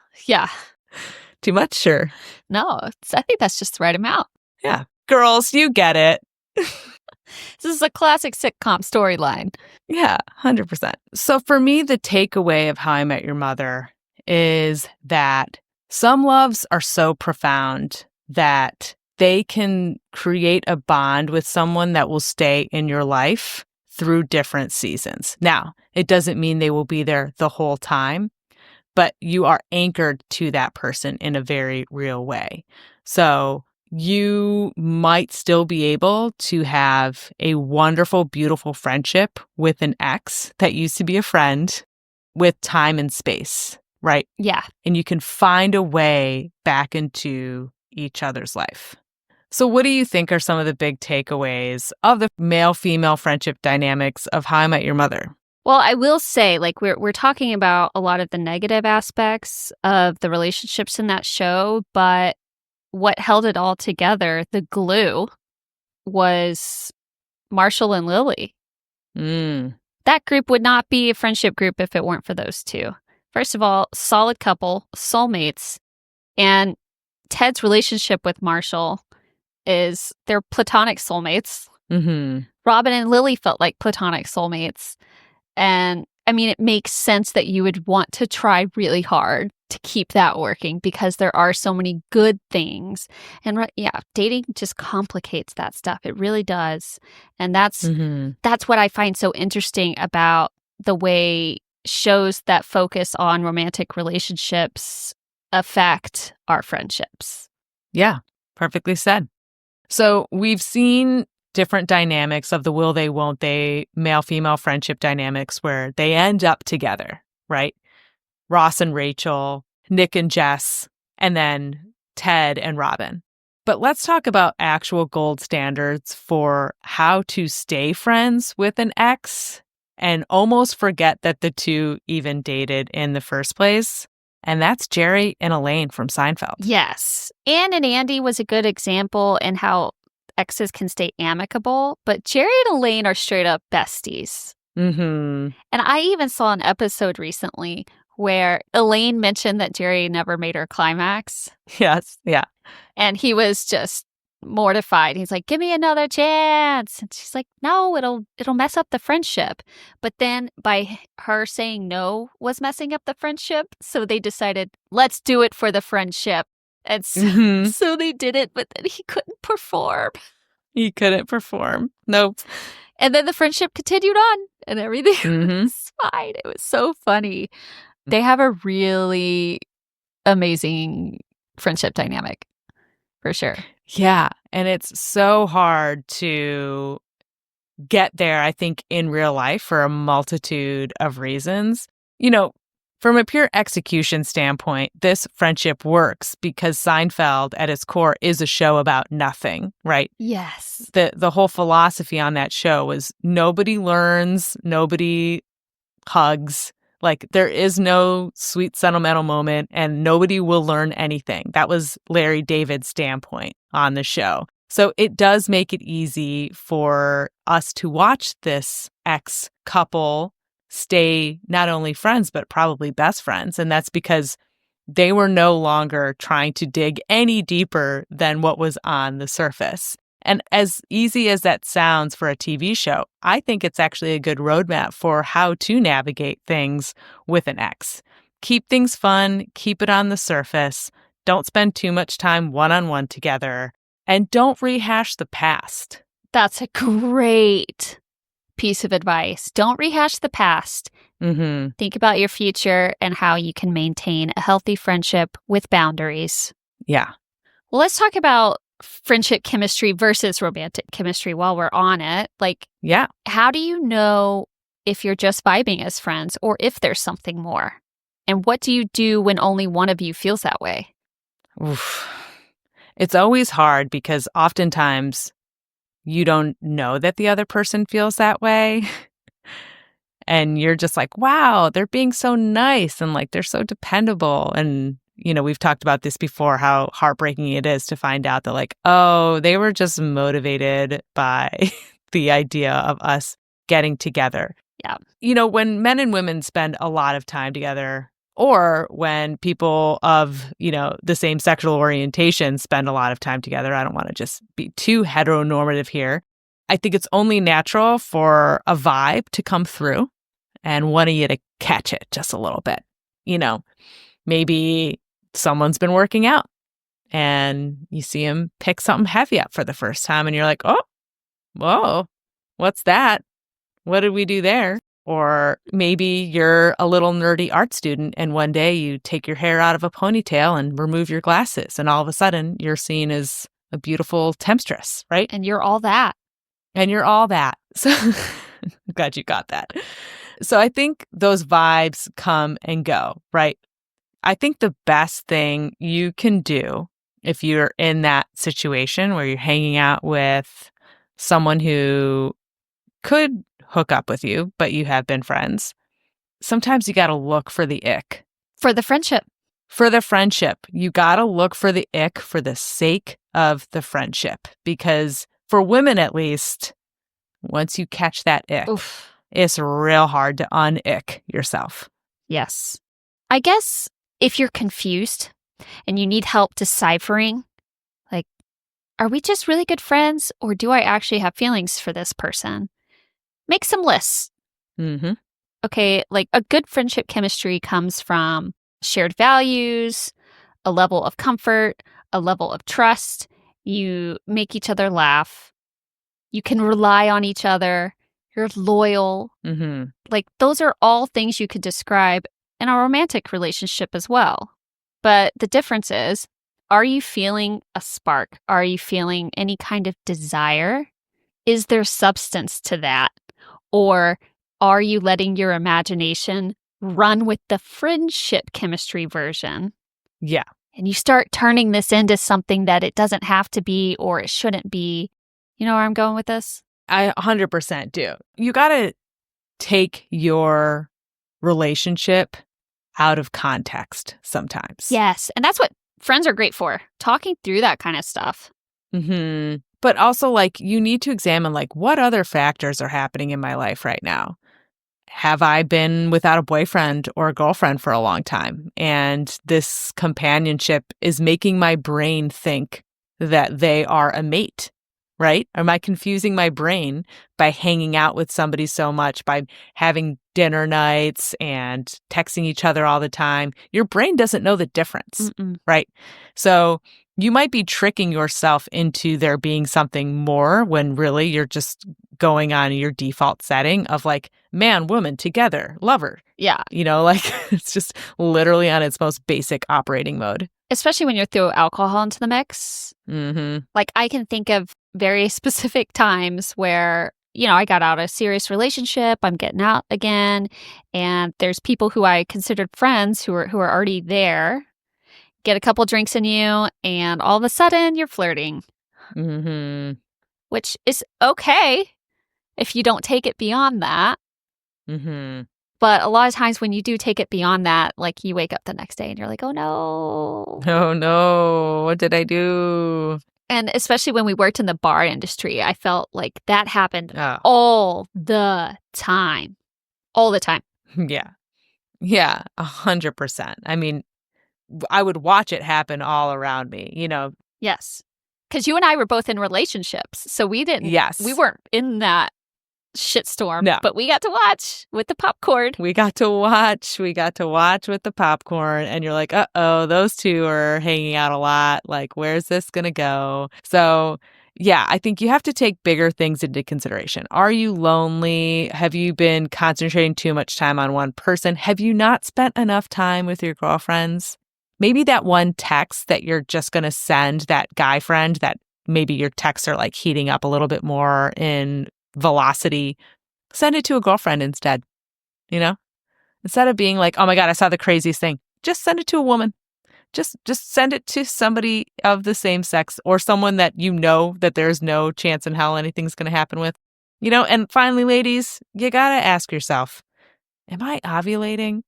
Too much? Sure. No, I think that's just the right amount. Yeah. Girls, you get it. This is a classic sitcom storyline. Yeah, 100%. So for me, the takeaway of How I Met Your Mother is that some loves are so profound that they can create a bond with someone that will stay in your life through different seasons. Now, it doesn't mean they will be there the whole time, but you are anchored to that person in a very real way. So you might still be able to have a wonderful, beautiful friendship with an ex that used to be a friend with time and space, right? Yeah. And you can find a way back into each other's life. So what do you think are some of the big takeaways of the male-female friendship dynamics of How I Met Your Mother? Well, I will say, like, we're talking about a lot of the negative aspects of the relationships in that show, but what held it all together, the glue, was Marshall and Lily. That group would not be a friendship group if it weren't for those two. First of all, solid couple, soulmates, and Ted's relationship with Marshall is they're platonic soulmates. Robin and Lily felt like platonic soulmates. And I mean, it makes sense that you would want to try really hard to keep that working, because there are so many good things. And yeah, dating just complicates that stuff. It really does. And that's what I find so interesting about the way shows that focus on romantic relationships affect our friendships. Yeah, perfectly said. So we've seen different dynamics of the will they, won't they, male-female friendship dynamics where they end up together, right? Ross and Rachel, Nick and Jess, and then Ted and Robin. But let's talk about actual gold standards for how to stay friends with an ex and almost forget that the two even dated in the first place. And that's Jerry and Elaine from Seinfeld. Yes. Ann and Andy was a good example in how exes can stay amicable, but Jerry and Elaine are straight up besties. And I even saw an episode recently where Elaine mentioned that Jerry never made her climax. Yes, yeah. And he was just mortified. He's like, give me another chance. And she's like, no, it'll mess up the friendship. But then by her saying no was messing up the friendship, so they decided, let's do it for the friendship. And so they did it, but then he couldn't perform. He couldn't perform. Nope. And then the friendship continued on and everything was fine. It was so funny. They have a really amazing friendship dynamic, for sure. Yeah. And it's so hard to get there, I think, in real life for a multitude of reasons. You know, from a pure execution standpoint, this friendship works because Seinfeld at its core is a show about nothing, right? Yes. The whole philosophy on that show was nobody learns, nobody hugs. Like, there is no sweet sentimental moment and nobody will learn anything. That was Larry David's standpoint on the show. So it does make it easy for us to watch this ex couple stay not only friends, but probably best friends. And that's because they were no longer trying to dig any deeper than what was on the surface. And as easy as that sounds for a TV show, I think it's actually a good roadmap for how to navigate things with an ex. Keep things fun, keep it on the surface, don't spend too much time one-on-one together, And don't rehash the past. That's a great piece of advice. Don't rehash the past. Mm-hmm. Think about your future and how you can maintain a healthy friendship with boundaries. Yeah. Well, let's talk about friendship chemistry versus romantic chemistry while we're on it. Like, Yeah. how do you know if you're just vibing as friends or if there's something more? And what do you do when only one of you feels that way? Oof. It's always hard because oftentimes you don't know that the other person feels that way. And you're just like, wow, they're being so nice and like they're so dependable. And, we've talked about this before, how heartbreaking it is to find out that like, oh, they were just motivated by the idea of us getting together. Yeah. When men and women spend a lot of time together, or when people of, the same sexual orientation spend a lot of time together, I don't want to just be too heteronormative here. I think it's only natural for a vibe to come through and one of you to catch it just a little bit. Maybe someone's been working out and you see him pick something heavy up for the first time and you're like, oh, whoa, what's that? What did we do there? Or maybe you're a little nerdy art student and one day you take your hair out of a ponytail and remove your glasses and all of a sudden you're seen as a beautiful temptress, right? And you're all that. So I'm glad you got that. So I think those vibes come and go, right? I think the best thing you can do if you're in that situation where you're hanging out with someone who could hook up with you, but you have been friends, sometimes you got to look for the ick. For the friendship. You got to look for the ick for the sake of the friendship. Because for women, at least, once you catch that ick, Oof. It's real hard to un-ick yourself. Yes. I guess if you're confused and you need help deciphering, like, are we just really good friends or do I actually have feelings for this person? Make some lists. Mm-hmm. Okay, like a good friendship chemistry comes from shared values, a level of comfort, a level of trust. You make each other laugh. You can rely on each other. You're loyal. Mm-hmm. Like those are all things you could describe in a romantic relationship as well. But the difference is, are you feeling a spark? Are you feeling any kind of desire? Is there substance to that? Or are you letting your imagination run with the friendship chemistry version? Yeah. And you start turning this into something that it doesn't have to be or it shouldn't be. You know where I'm going with this? I 100% do. You got to take your relationship out of context sometimes. Yes. And that's what friends are great for, talking through that kind of stuff. Mm-hmm. But also, like, you need to examine, like, what other factors are happening in my life right now? Have I been without a boyfriend or a girlfriend for a long time? And this companionship is making my brain think that they are a mate, right? Am I confusing my brain by hanging out with somebody so much, by having dinner nights and texting each other all the time? Your brain doesn't know the difference, right? So you might be tricking yourself into there being something more when really you're just going on your default setting of like man, woman, together, lover. Yeah. Like it's just literally on its most basic operating mode. Especially when you throw alcohol into the mix. Mm-hmm. Like I can think of very specific times where, I got out of a serious relationship, I'm getting out again, and there's people who I considered friends who are already there. Get a couple drinks in you, and all of a sudden you're flirting. Mm-hmm. Which is okay if you don't take it beyond that. Mm-hmm. But a lot of times when you do take it beyond that, like you wake up the next day and you're like, oh no. Oh no, what did I do? And especially when we worked in the bar industry, I felt like that happened all the time. All the time. Yeah. Yeah, 100%. I mean, I would watch it happen all around me, Yes. Because you and I were both in relationships. So we didn't, Yes. we weren't in that shitstorm. No. But we got to watch with the popcorn. We got to watch with the popcorn, and you're like, uh-oh, those two are hanging out a lot. Like, where's this going to go? So, yeah, I think you have to take bigger things into consideration. Are you lonely? Have you been concentrating too much time on one person? Have you not spent enough time with your girlfriends? Maybe that one text that you're just going to send that guy friend, that maybe your texts are like heating up a little bit more in velocity, send it to a girlfriend instead, you know? Instead of being like, oh my God, I saw the craziest thing. Just send it to a woman. Just send it to somebody of the same sex, or someone that you know that there's no chance in hell anything's going to happen with. You know, and finally, ladies, you got to ask yourself, am I ovulating?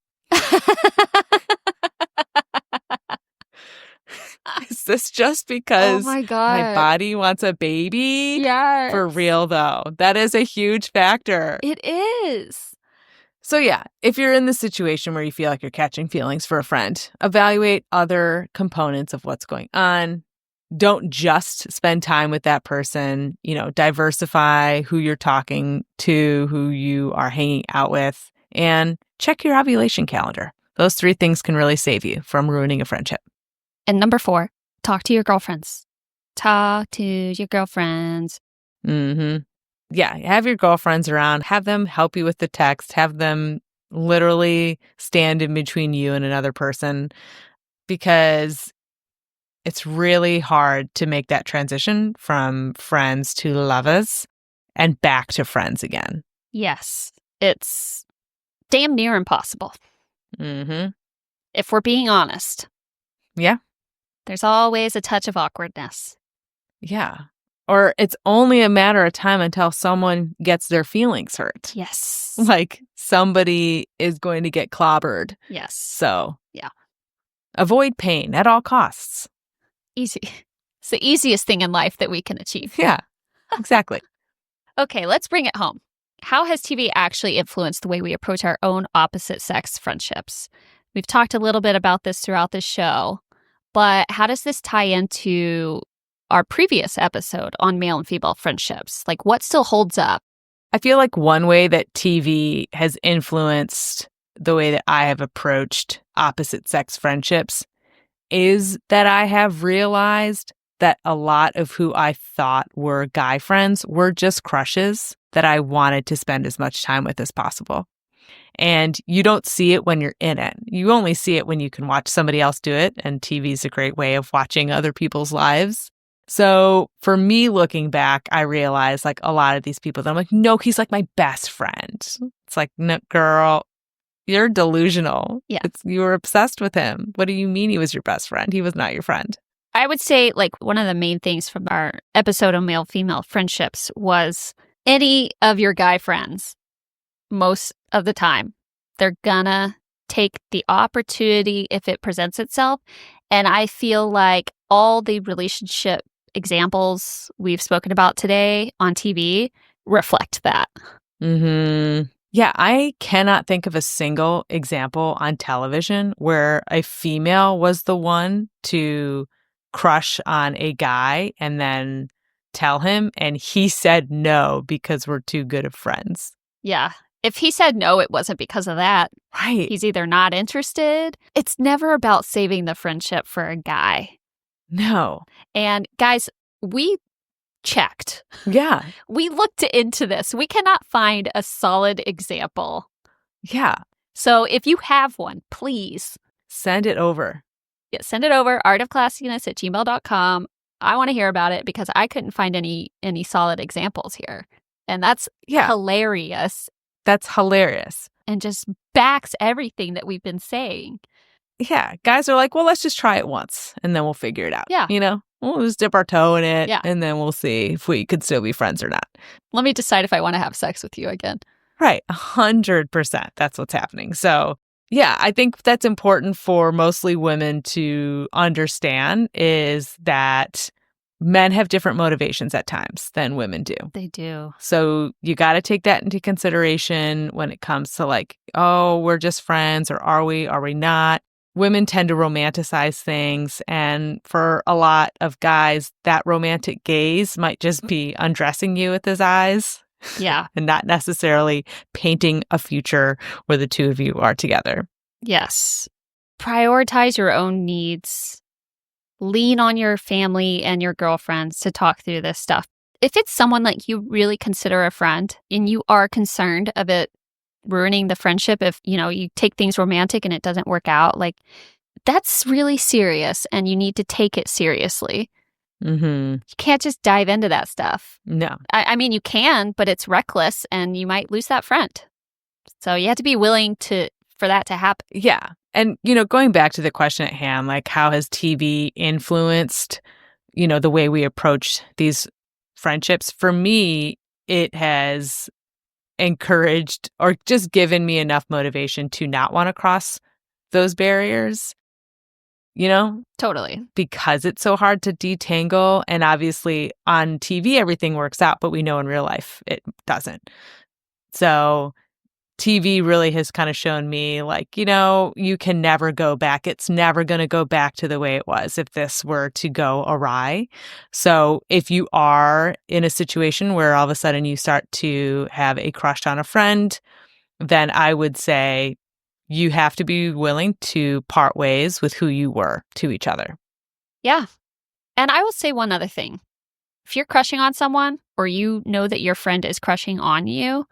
Is this just because my God. my body wants a baby? Yes. For real, though. That is a huge factor. It is. So yeah, if you're in the situation where you feel like you're catching feelings for a friend, evaluate other components of what's going on. Don't just spend time with that person. You know, diversify who you're talking to, who you are hanging out with, and check your ovulation calendar. Those 3 things can really save you from ruining a friendship. And number 4, talk to your girlfriends. Talk to your girlfriends. Mm-hmm. Yeah, have your girlfriends around. Have them help you with the text. Have them literally stand in between you and another person, because it's really hard to make that transition from friends to lovers and back to friends again. Yes, it's damn near impossible. Mm-hmm. If we're being honest. Yeah. There's always a touch of awkwardness. Yeah. Or it's only a matter of time until someone gets their feelings hurt. Yes. Like somebody is going to get clobbered. Yes. So, yeah. Avoid pain at all costs. Easy. It's the easiest thing in life that we can achieve. Yeah, exactly. Okay, let's bring it home. How has TV actually influenced the way we approach our own opposite sex friendships? We've talked a little bit about this throughout the show, but how does this tie into our previous episode on male and female friendships? Like, what still holds up? I feel like one way that TV has influenced the way that I have approached opposite sex friendships is that I have realized that a lot of who I thought were guy friends were just crushes that I wanted to spend as much time with as possible. And you don't see it when you're in it. You only see it when you can watch somebody else do it. And TV is a great way of watching other people's lives. So for me, looking back, I realized like a lot of these people that I'm like, no, he's like my best friend. It's like, no, girl, you're delusional. Yeah. You were obsessed with him. What do you mean he was your best friend? He was not your friend. I would say like one of the main things from our episode on male-female friendships was any of your guy friends, most of the time, they're gonna take the opportunity if it presents itself. And I feel like all the relationship examples we've spoken about today on TV reflect that. Mm-hmm. Yeah, I cannot think of a single example on television where a female was the one to crush on a guy and then tell him, and he said no because we're too good of friends. Yeah. If he said no, it wasn't because of that. Right. He's either not interested. It's never about saving the friendship for a guy. No. And guys, we checked. Yeah. We looked into this. We cannot find a solid example. Yeah. So if you have one, please send it over. Yeah, send it over, artofclassiness@gmail.com. I want to hear about it because I couldn't find any solid examples here. And that's hilarious. That's hilarious. And just backs everything that we've been saying. Yeah. Guys are like, well, let's just try it once and then we'll figure it out. Yeah. You know, we'll just dip our toe in it Yeah. and then we'll see if we could still be friends or not. Let me decide if I want to have sex with you again. Right. 100%. That's what's happening. So, yeah, I think that's important for mostly women to understand is that men have different motivations at times than women do. They do. So you got to take that into consideration when it comes to like, oh, we're just friends, or are we not? Women tend to romanticize things. And for a lot of guys, that romantic gaze might just be undressing you with his eyes Yeah. and not necessarily painting a future where the two of you are together. Yes. Prioritize your own needs. Lean on your family and your girlfriends to talk through this stuff. If it's someone like you really consider a friend and you are concerned of it ruining the friendship, if, you take things romantic and it doesn't work out, like, that's really serious and you need to take it seriously. Mm-hmm. You can't just dive into that stuff. No. I mean, you can, but it's reckless and you might lose that friend. So you have to be willing for that to happen. Yeah. And, going back to the question at hand, like, how has TV influenced, the way we approach these friendships? For me, it has encouraged or just given me enough motivation to not want to cross those barriers, Totally. because it's so hard to detangle. And obviously on TV, everything works out, but we know in real life it doesn't. So TV really has kind of shown me, like, you can never go back. It's never going to go back to the way it was if this were to go awry. So if you are in a situation where all of a sudden you start to have a crush on a friend, then I would say you have to be willing to part ways with who you were to each other. Yeah. And I will say one other thing. If you're crushing on someone or you know that your friend is crushing on you,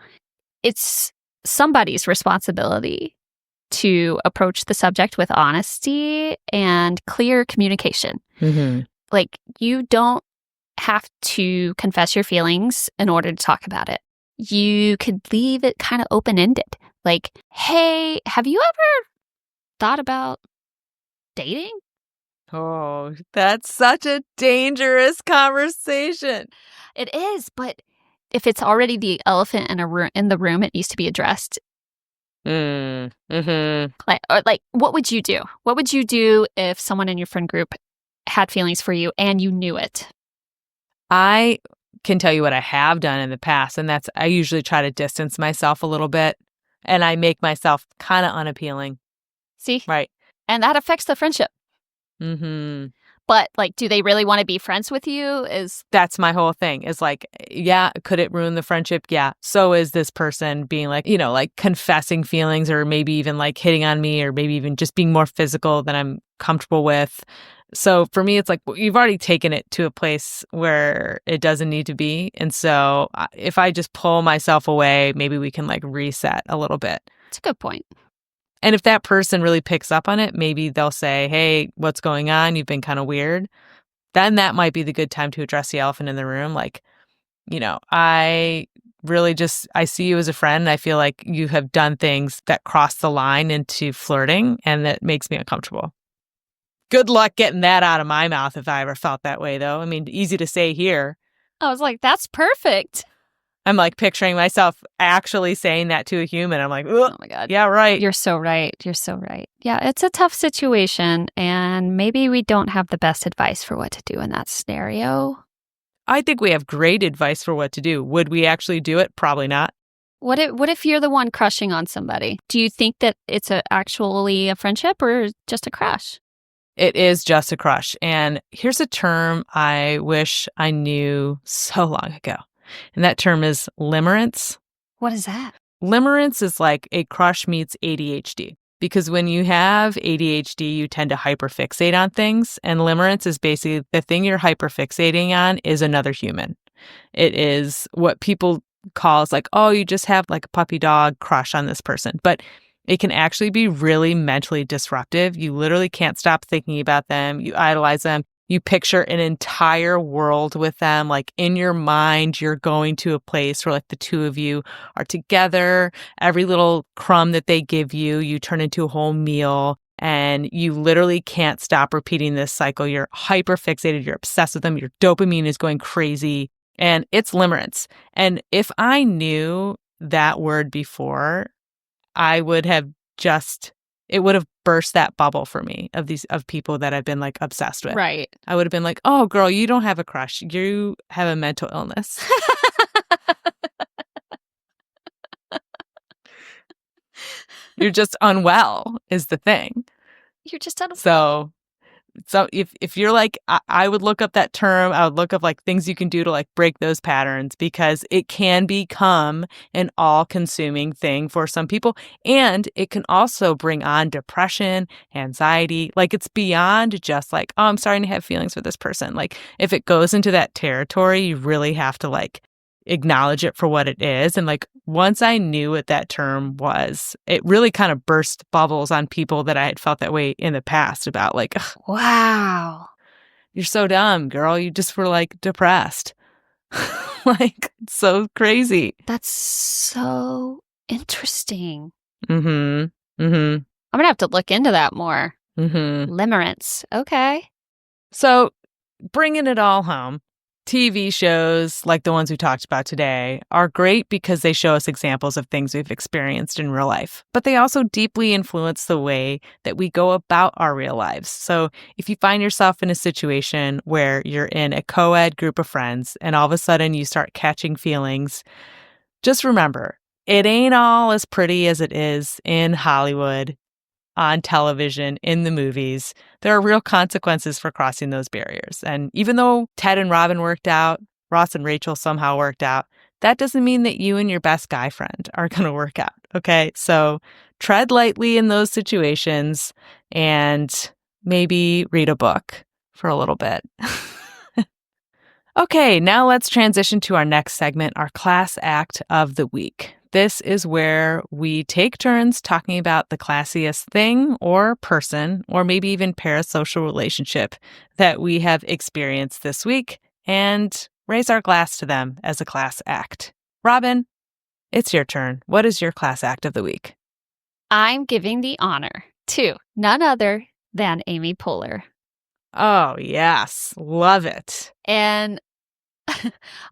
it's somebody's responsibility to approach the subject with honesty and clear communication. Mm-hmm. Like, you don't have to confess your feelings in order to talk about it. You could leave it kind of open-ended. Like, hey, have you ever thought about dating? Oh, that's such a dangerous conversation. It is, but if it's already the elephant in the room, it needs to be addressed. Mm-hmm. Like, what would you do? What would you do if someone in your friend group had feelings for you and you knew it? I can tell you what I have done in the past, and that's I usually try to distance myself a little bit, and I make myself kind of unappealing. See? Right. And that affects the friendship. Mm-hmm. But, like, do they really want to be friends with you? That's my whole thing is like, yeah, could it ruin the friendship? Yeah. So is this person being like, like confessing feelings or maybe even like hitting on me or maybe even just being more physical than I'm comfortable with. So for me, it's like, you've already taken it to a place where it doesn't need to be. And so if I just pull myself away, maybe we can like reset a little bit. It's a good point. And if that person really picks up on it, maybe they'll say, hey, what's going on? You've been kind of weird. Then that might be the good time to address the elephant in the room. Like, I really I see you as a friend. I feel like you have done things that cross the line into flirting, and that makes me uncomfortable. Good luck getting that out of my mouth if I ever felt that way, though. I mean, easy to say here. I was like, that's perfect. I'm like picturing myself actually saying that to a human. I'm like, oh my God. Yeah, right. You're so right. You're so right. Yeah, it's a tough situation. And maybe we don't have the best advice for what to do in that scenario. I think we have great advice for what to do. Would we actually do it? Probably not. What if you're the one crushing on somebody? Do you think that it's actually a friendship or just a crush? It is just a crush. And here's a term I wish I knew so long ago. And that term is limerence. What is that? Limerence is like a crush meets ADHD. Because when you have ADHD, you tend to hyperfixate on things. And limerence is basically the thing you're hyperfixating on is another human. It is what people call like, oh, you just have like a puppy dog crush on this person. But it can actually be really mentally disruptive. You literally can't stop thinking about them. You idolize them. You picture an entire world with them. Like in your mind, you're going to a place where like the two of you are together. Every little crumb that they give you, you turn into a whole meal. And you literally can't stop repeating this cycle. You're hyper fixated. You're obsessed with them. Your dopamine is going crazy. And it's limerence. And if I knew that word before, I would have it would have burst that bubble for me of people that I've been like obsessed with. Right. I would have been like, oh, girl, you don't have a crush. You have a mental illness. You're just unwell is the thing. You're just unwell. So So if you're like, I would look up that term. I would look up like things you can do to like break those patterns, because it can become an all-consuming thing for some people. And it can also bring on depression, anxiety. Like it's beyond just like, oh, I'm starting to have feelings for this person. Like if it goes into that territory, you really have to like acknowledge it for what it is. And like once I knew what that term was, it really kind of burst bubbles on people that I had felt that way in the past about like, Wow. you're so dumb, girl. You just were like depressed. Like it's so crazy. That's so interesting. Mm-hmm. Mm-hmm. I'm going to have to look into that more. Mm-hmm. Limerence. Okay. So bringing it all home, TV shows like the ones we talked about today are great because they show us examples of things we've experienced in real life, but they also deeply influence the way that we go about our real lives. So if you find yourself in a situation where you're in a co-ed group of friends and all of a sudden you start catching feelings, just remember, it ain't all as pretty as it is in Hollywood, on television, in the movies. There are real consequences for crossing those barriers. And even though Ted and Robin worked out, Ross and Rachel somehow worked out, that doesn't mean that you and your best guy friend are going to work out, okay? So tread lightly in those situations and maybe read a book for a little bit. Okay, now let's transition to our next segment, our class act of the week. This is where we take turns talking about the classiest thing or person, or maybe even parasocial relationship that we have experienced this week and raise our glass to them as a class act. Robin, it's your turn. What is your class act of the week? I'm giving the honor to none other than 𝗵𝗵𝘁. Oh, yes. Love it. And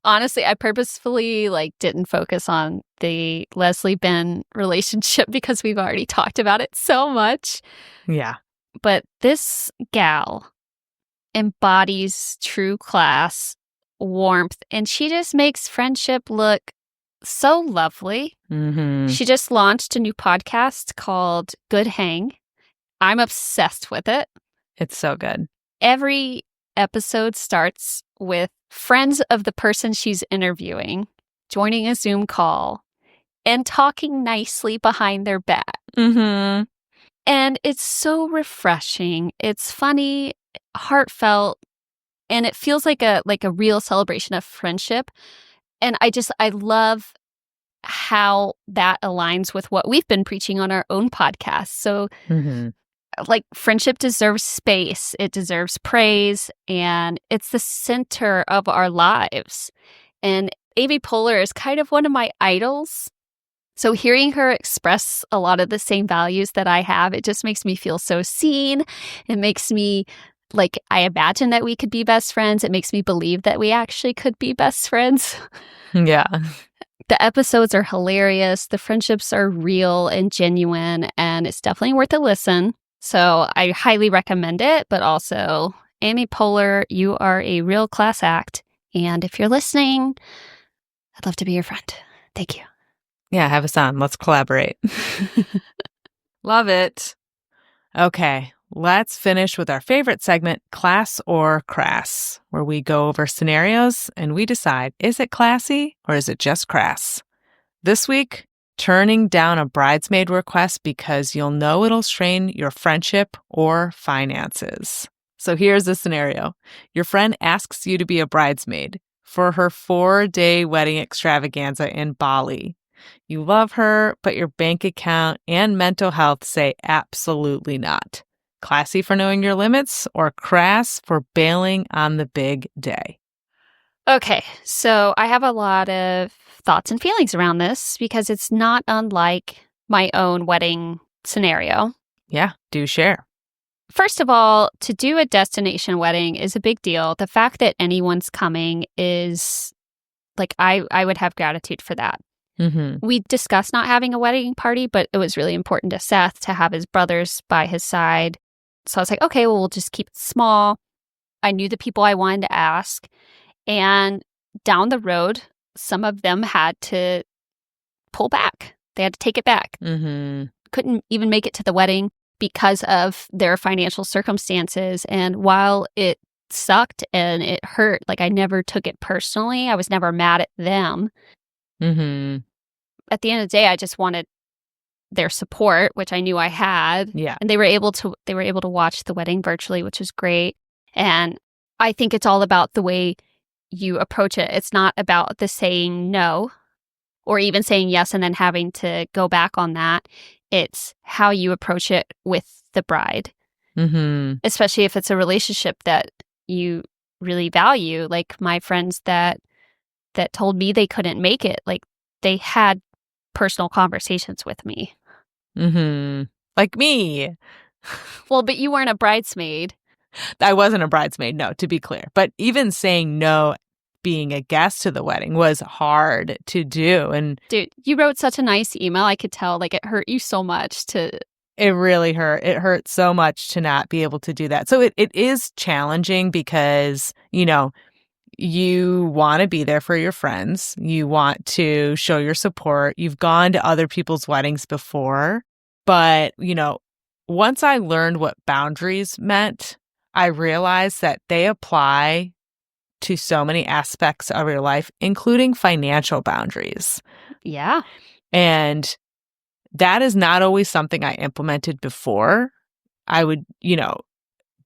honestly, I purposefully didn't focus on the Leslie-Ben relationship because we've already talked about it so much. Yeah. But this gal embodies true class, warmth, and she just makes friendship look so lovely. Mm-hmm. She just launched a new podcast called Good Hang. I'm obsessed with it. It's so good. Every episode starts with friends of the person she's interviewing joining a Zoom call and talking nicely behind their back. Mm-hmm. And it's so refreshing. It's funny, heartfelt, and it feels like a real celebration of friendship. And I love how that aligns with what we've been preaching on our own podcast. So friendship deserves space, it deserves praise, and it's the center of our lives. And 𝗵𝗵𝘁 is kind of one of my idols. So hearing her express a lot of the same values that I have, it just makes me feel so seen. It makes me I imagine that we could be best friends. It makes me believe that we actually could be best friends. Yeah. The episodes are hilarious. The friendships are real and genuine, and it's definitely worth a listen. So I highly recommend it, but also, 𝗵𝗵𝘁, you are a real class act. And if you're listening, I'd love to be your friend. Thank you. Yeah, have us on. Let's collaborate. Love it. Okay, let's finish with our favorite segment, Class or Crass, where we go over scenarios and we decide, is it classy or is it just crass? This week, turning down a bridesmaid request because you'll know it'll strain your friendship or finances. So here's the scenario. Your friend asks you to be a bridesmaid for her 4-day wedding extravaganza in Bali. You love her, but your bank account and mental health say absolutely not. Classy for knowing your limits or crass for bailing on the big day? Okay, so I have a lot of thoughts and feelings around this because it's not unlike my own wedding scenario. Yeah, do share. First of all, to do a destination wedding is a big deal. The fact that anyone's coming is I would have gratitude for that. Mm-hmm. We discussed not having a wedding party, but it was really important to Seth to have his brothers by his side. So I was like, okay, well, we'll just keep it small. I knew the people I wanted to ask. And down the road, some of them had to pull back. They had to take it back. Mm-hmm. Couldn't even make it to the wedding. because of their financial circumstances. And while it sucked and it hurt, like I never took it personally. I was never mad at them. Mm-hmm. At the end of the day, I just wanted their support, which I knew I had. Yeah. And they were able to watch the wedding virtually, which was great. And I think it's all about the way you approach it. It's not about the saying no or even saying yes and then having to go back on that. It's how you approach it with the bride, especially if it's a relationship that you really value. Like my friends that told me they couldn't make it, like they had personal conversations with me. Like me. Well, but you weren't a bridesmaid. I wasn't a bridesmaid, no, to be clear. But even saying no, being a guest to the wedding was hard to do. And dude, you wrote such a nice email. I could tell, like, it hurt you so much to... It really hurt. It hurt so much to not be able to do that. So it is challenging because, you know, you want to be there for your friends. You want to show your support. You've gone to other people's weddings before. But, you know, once I learned what boundaries meant, I realized that they apply to so many aspects of your life, including financial boundaries. Yeah. And that is not always something I implemented before. I would, you know,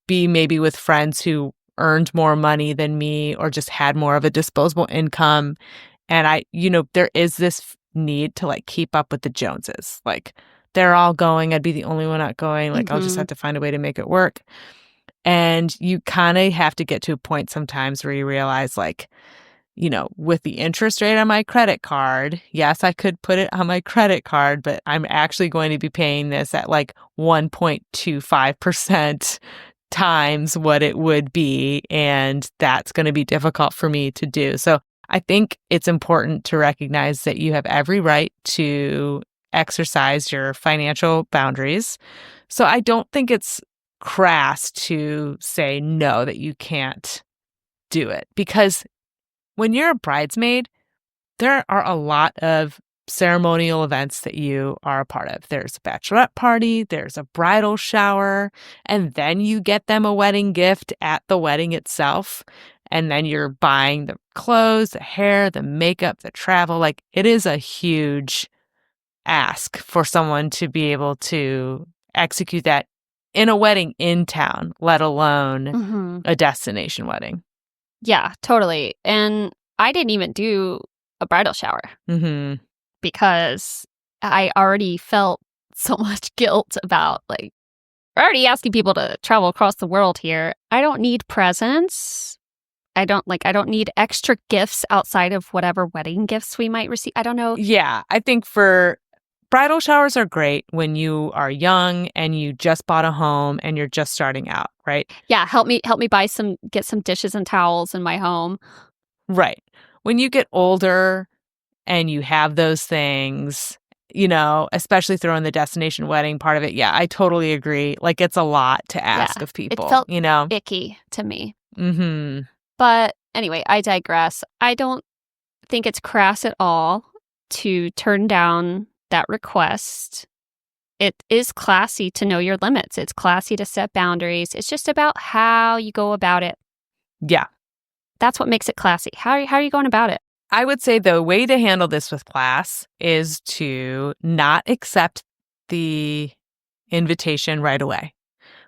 be maybe with friends who earned more money than me or just had more of a disposable income. And I, you know, there is this need to like keep up with the Joneses. Like they're all going, I'd be the only one not going. Like I'll just have to find a way to make it work. And you kind of have to get to a point sometimes where you realize like, you know, with the interest rate on my credit card, yes, I could put it on my credit card, but I'm actually going to be paying this at like 1.25% times what it would be. And that's going to be difficult for me to do. So I think it's important to recognize that you have every right to exercise your financial boundaries. So I don't think it's crass to say no, that you can't do it, because when you're a bridesmaid, there are a lot of ceremonial events that you are a part of. There's a bachelorette party, there's a bridal shower, and then you get them a wedding gift at the wedding itself. And then you're buying the clothes, the hair, the makeup, the travel. Like it is a huge ask for someone to be able to execute that in a wedding in town, let alone a destination wedding. Yeah, totally. And I didn't even do a bridal shower because I already felt so much guilt about like, we're already asking people to travel across the world here. I don't need presents. I don't need extra gifts outside of whatever wedding gifts we might receive. I don't know. Yeah, I think for bridal showers are great when you are young and you just bought a home and you're just starting out, right? Yeah, help me get some dishes and towels in my home. Right. When you get older and you have those things, you know, especially throwing the destination wedding part of it. Yeah, I totally agree. Like it's a lot to ask of people. It felt you know, icky to me. But anyway, I digress. I don't think it's crass at all to turn down that request. It is classy to know your limits. It's classy to set boundaries. It's just about how you go about it. Yeah. That's what makes it classy. How are you going about it? I would say the way to handle this with class is to not accept the invitation right away.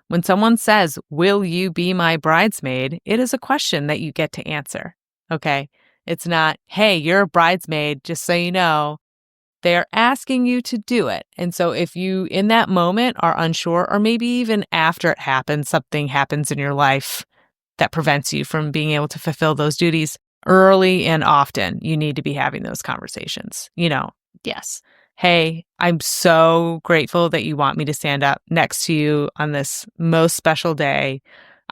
When someone says, "Will you be my bridesmaid?" it is a question that you get to answer. Okay? It's not, "Hey, you're a bridesmaid, just so you know." They're asking you to do it. And so if you, in that moment, are unsure, or maybe even after it happens, something happens in your life that prevents you from being able to fulfill those duties, early and often, you need to be having those conversations. You know, yes. Hey, I'm so grateful that you want me to stand up next to you on this most special day.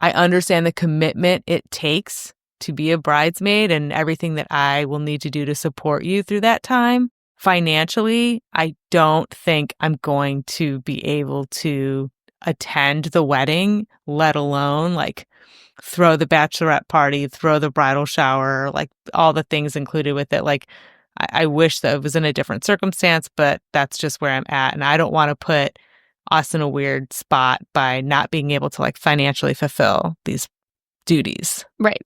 I understand the commitment it takes to be a bridesmaid and everything that I will need to do to support you through that time. Financially, I don't think I'm going to be able to attend the wedding, let alone like throw the bachelorette party, throw the bridal shower, like all the things included with it. Like I wish that it was in a different circumstance, but that's just where I'm at. And I don't want to put us in a weird spot by not being able to like financially fulfill these duties. Right.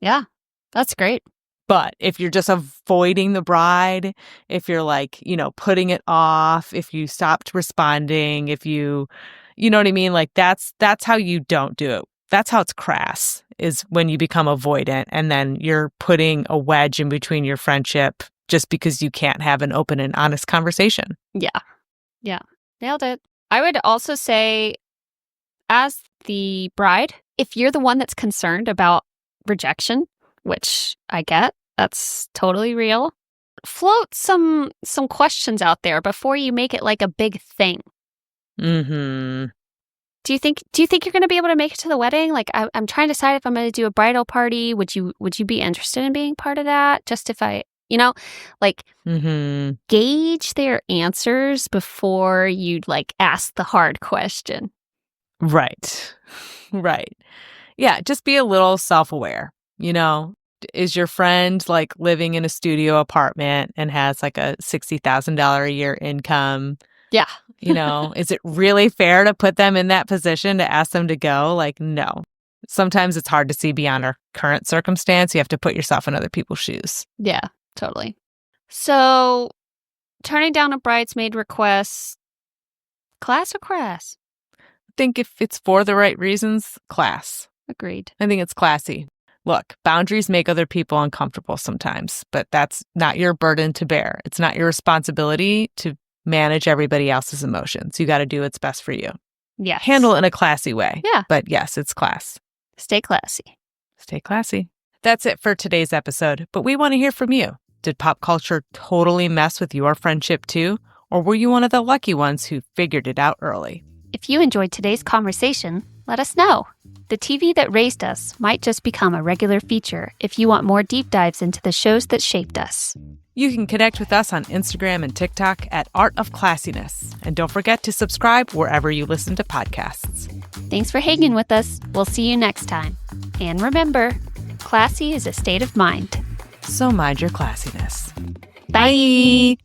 Yeah, that's great. But if you're just avoiding the bride, if you're like, putting it off, if you stopped responding, if you know what I mean? Like that's how you don't do it. That's how it's crass, is when you become avoidant and then you're putting a wedge in between your friendship just because you can't have an open and honest conversation. Yeah. Yeah. Nailed it. I would also say, as the bride, if you're the one that's concerned about rejection, which I get, that's totally real, float some questions out there before you make it like a big thing. Mm-hmm. Do you think you're going to be able to make it to the wedding? Like, I'm trying to decide if I'm going to do a bridal party. Would you be interested in being part of that? Just if I, gauge their answers before you like ask the hard question. Right. Right. Yeah. Just be a little self-aware. Is your friend like living in a studio apartment and has like a $60,000 a year income? Yeah. Is it really fair to put them in that position to ask them to go? Like, no. Sometimes it's hard to see beyond our current circumstance. You have to put yourself in other people's shoes. Yeah, totally. So, turning down a bridesmaid request, class or crass? I think if it's for the right reasons, class. Agreed. I think it's classy. Look, boundaries make other people uncomfortable sometimes, but that's not your burden to bear. It's not your responsibility to manage everybody else's emotions. You got to do what's best for you. Yes. Handle it in a classy way. Yeah. But yes, it's class. Stay classy. Stay classy. That's it for today's episode, but we want to hear from you. Did pop culture totally mess with your friendship too? Or were you one of the lucky ones who figured it out early? If you enjoyed today's conversation, let us know. The TV that raised us might just become a regular feature if you want more deep dives into the shows that shaped us. You can connect with us on Instagram and TikTok at Art of Classiness. And don't forget to subscribe wherever you listen to podcasts. Thanks for hanging with us. We'll see you next time. And remember, classy is a state of mind. So mind your classiness. Bye.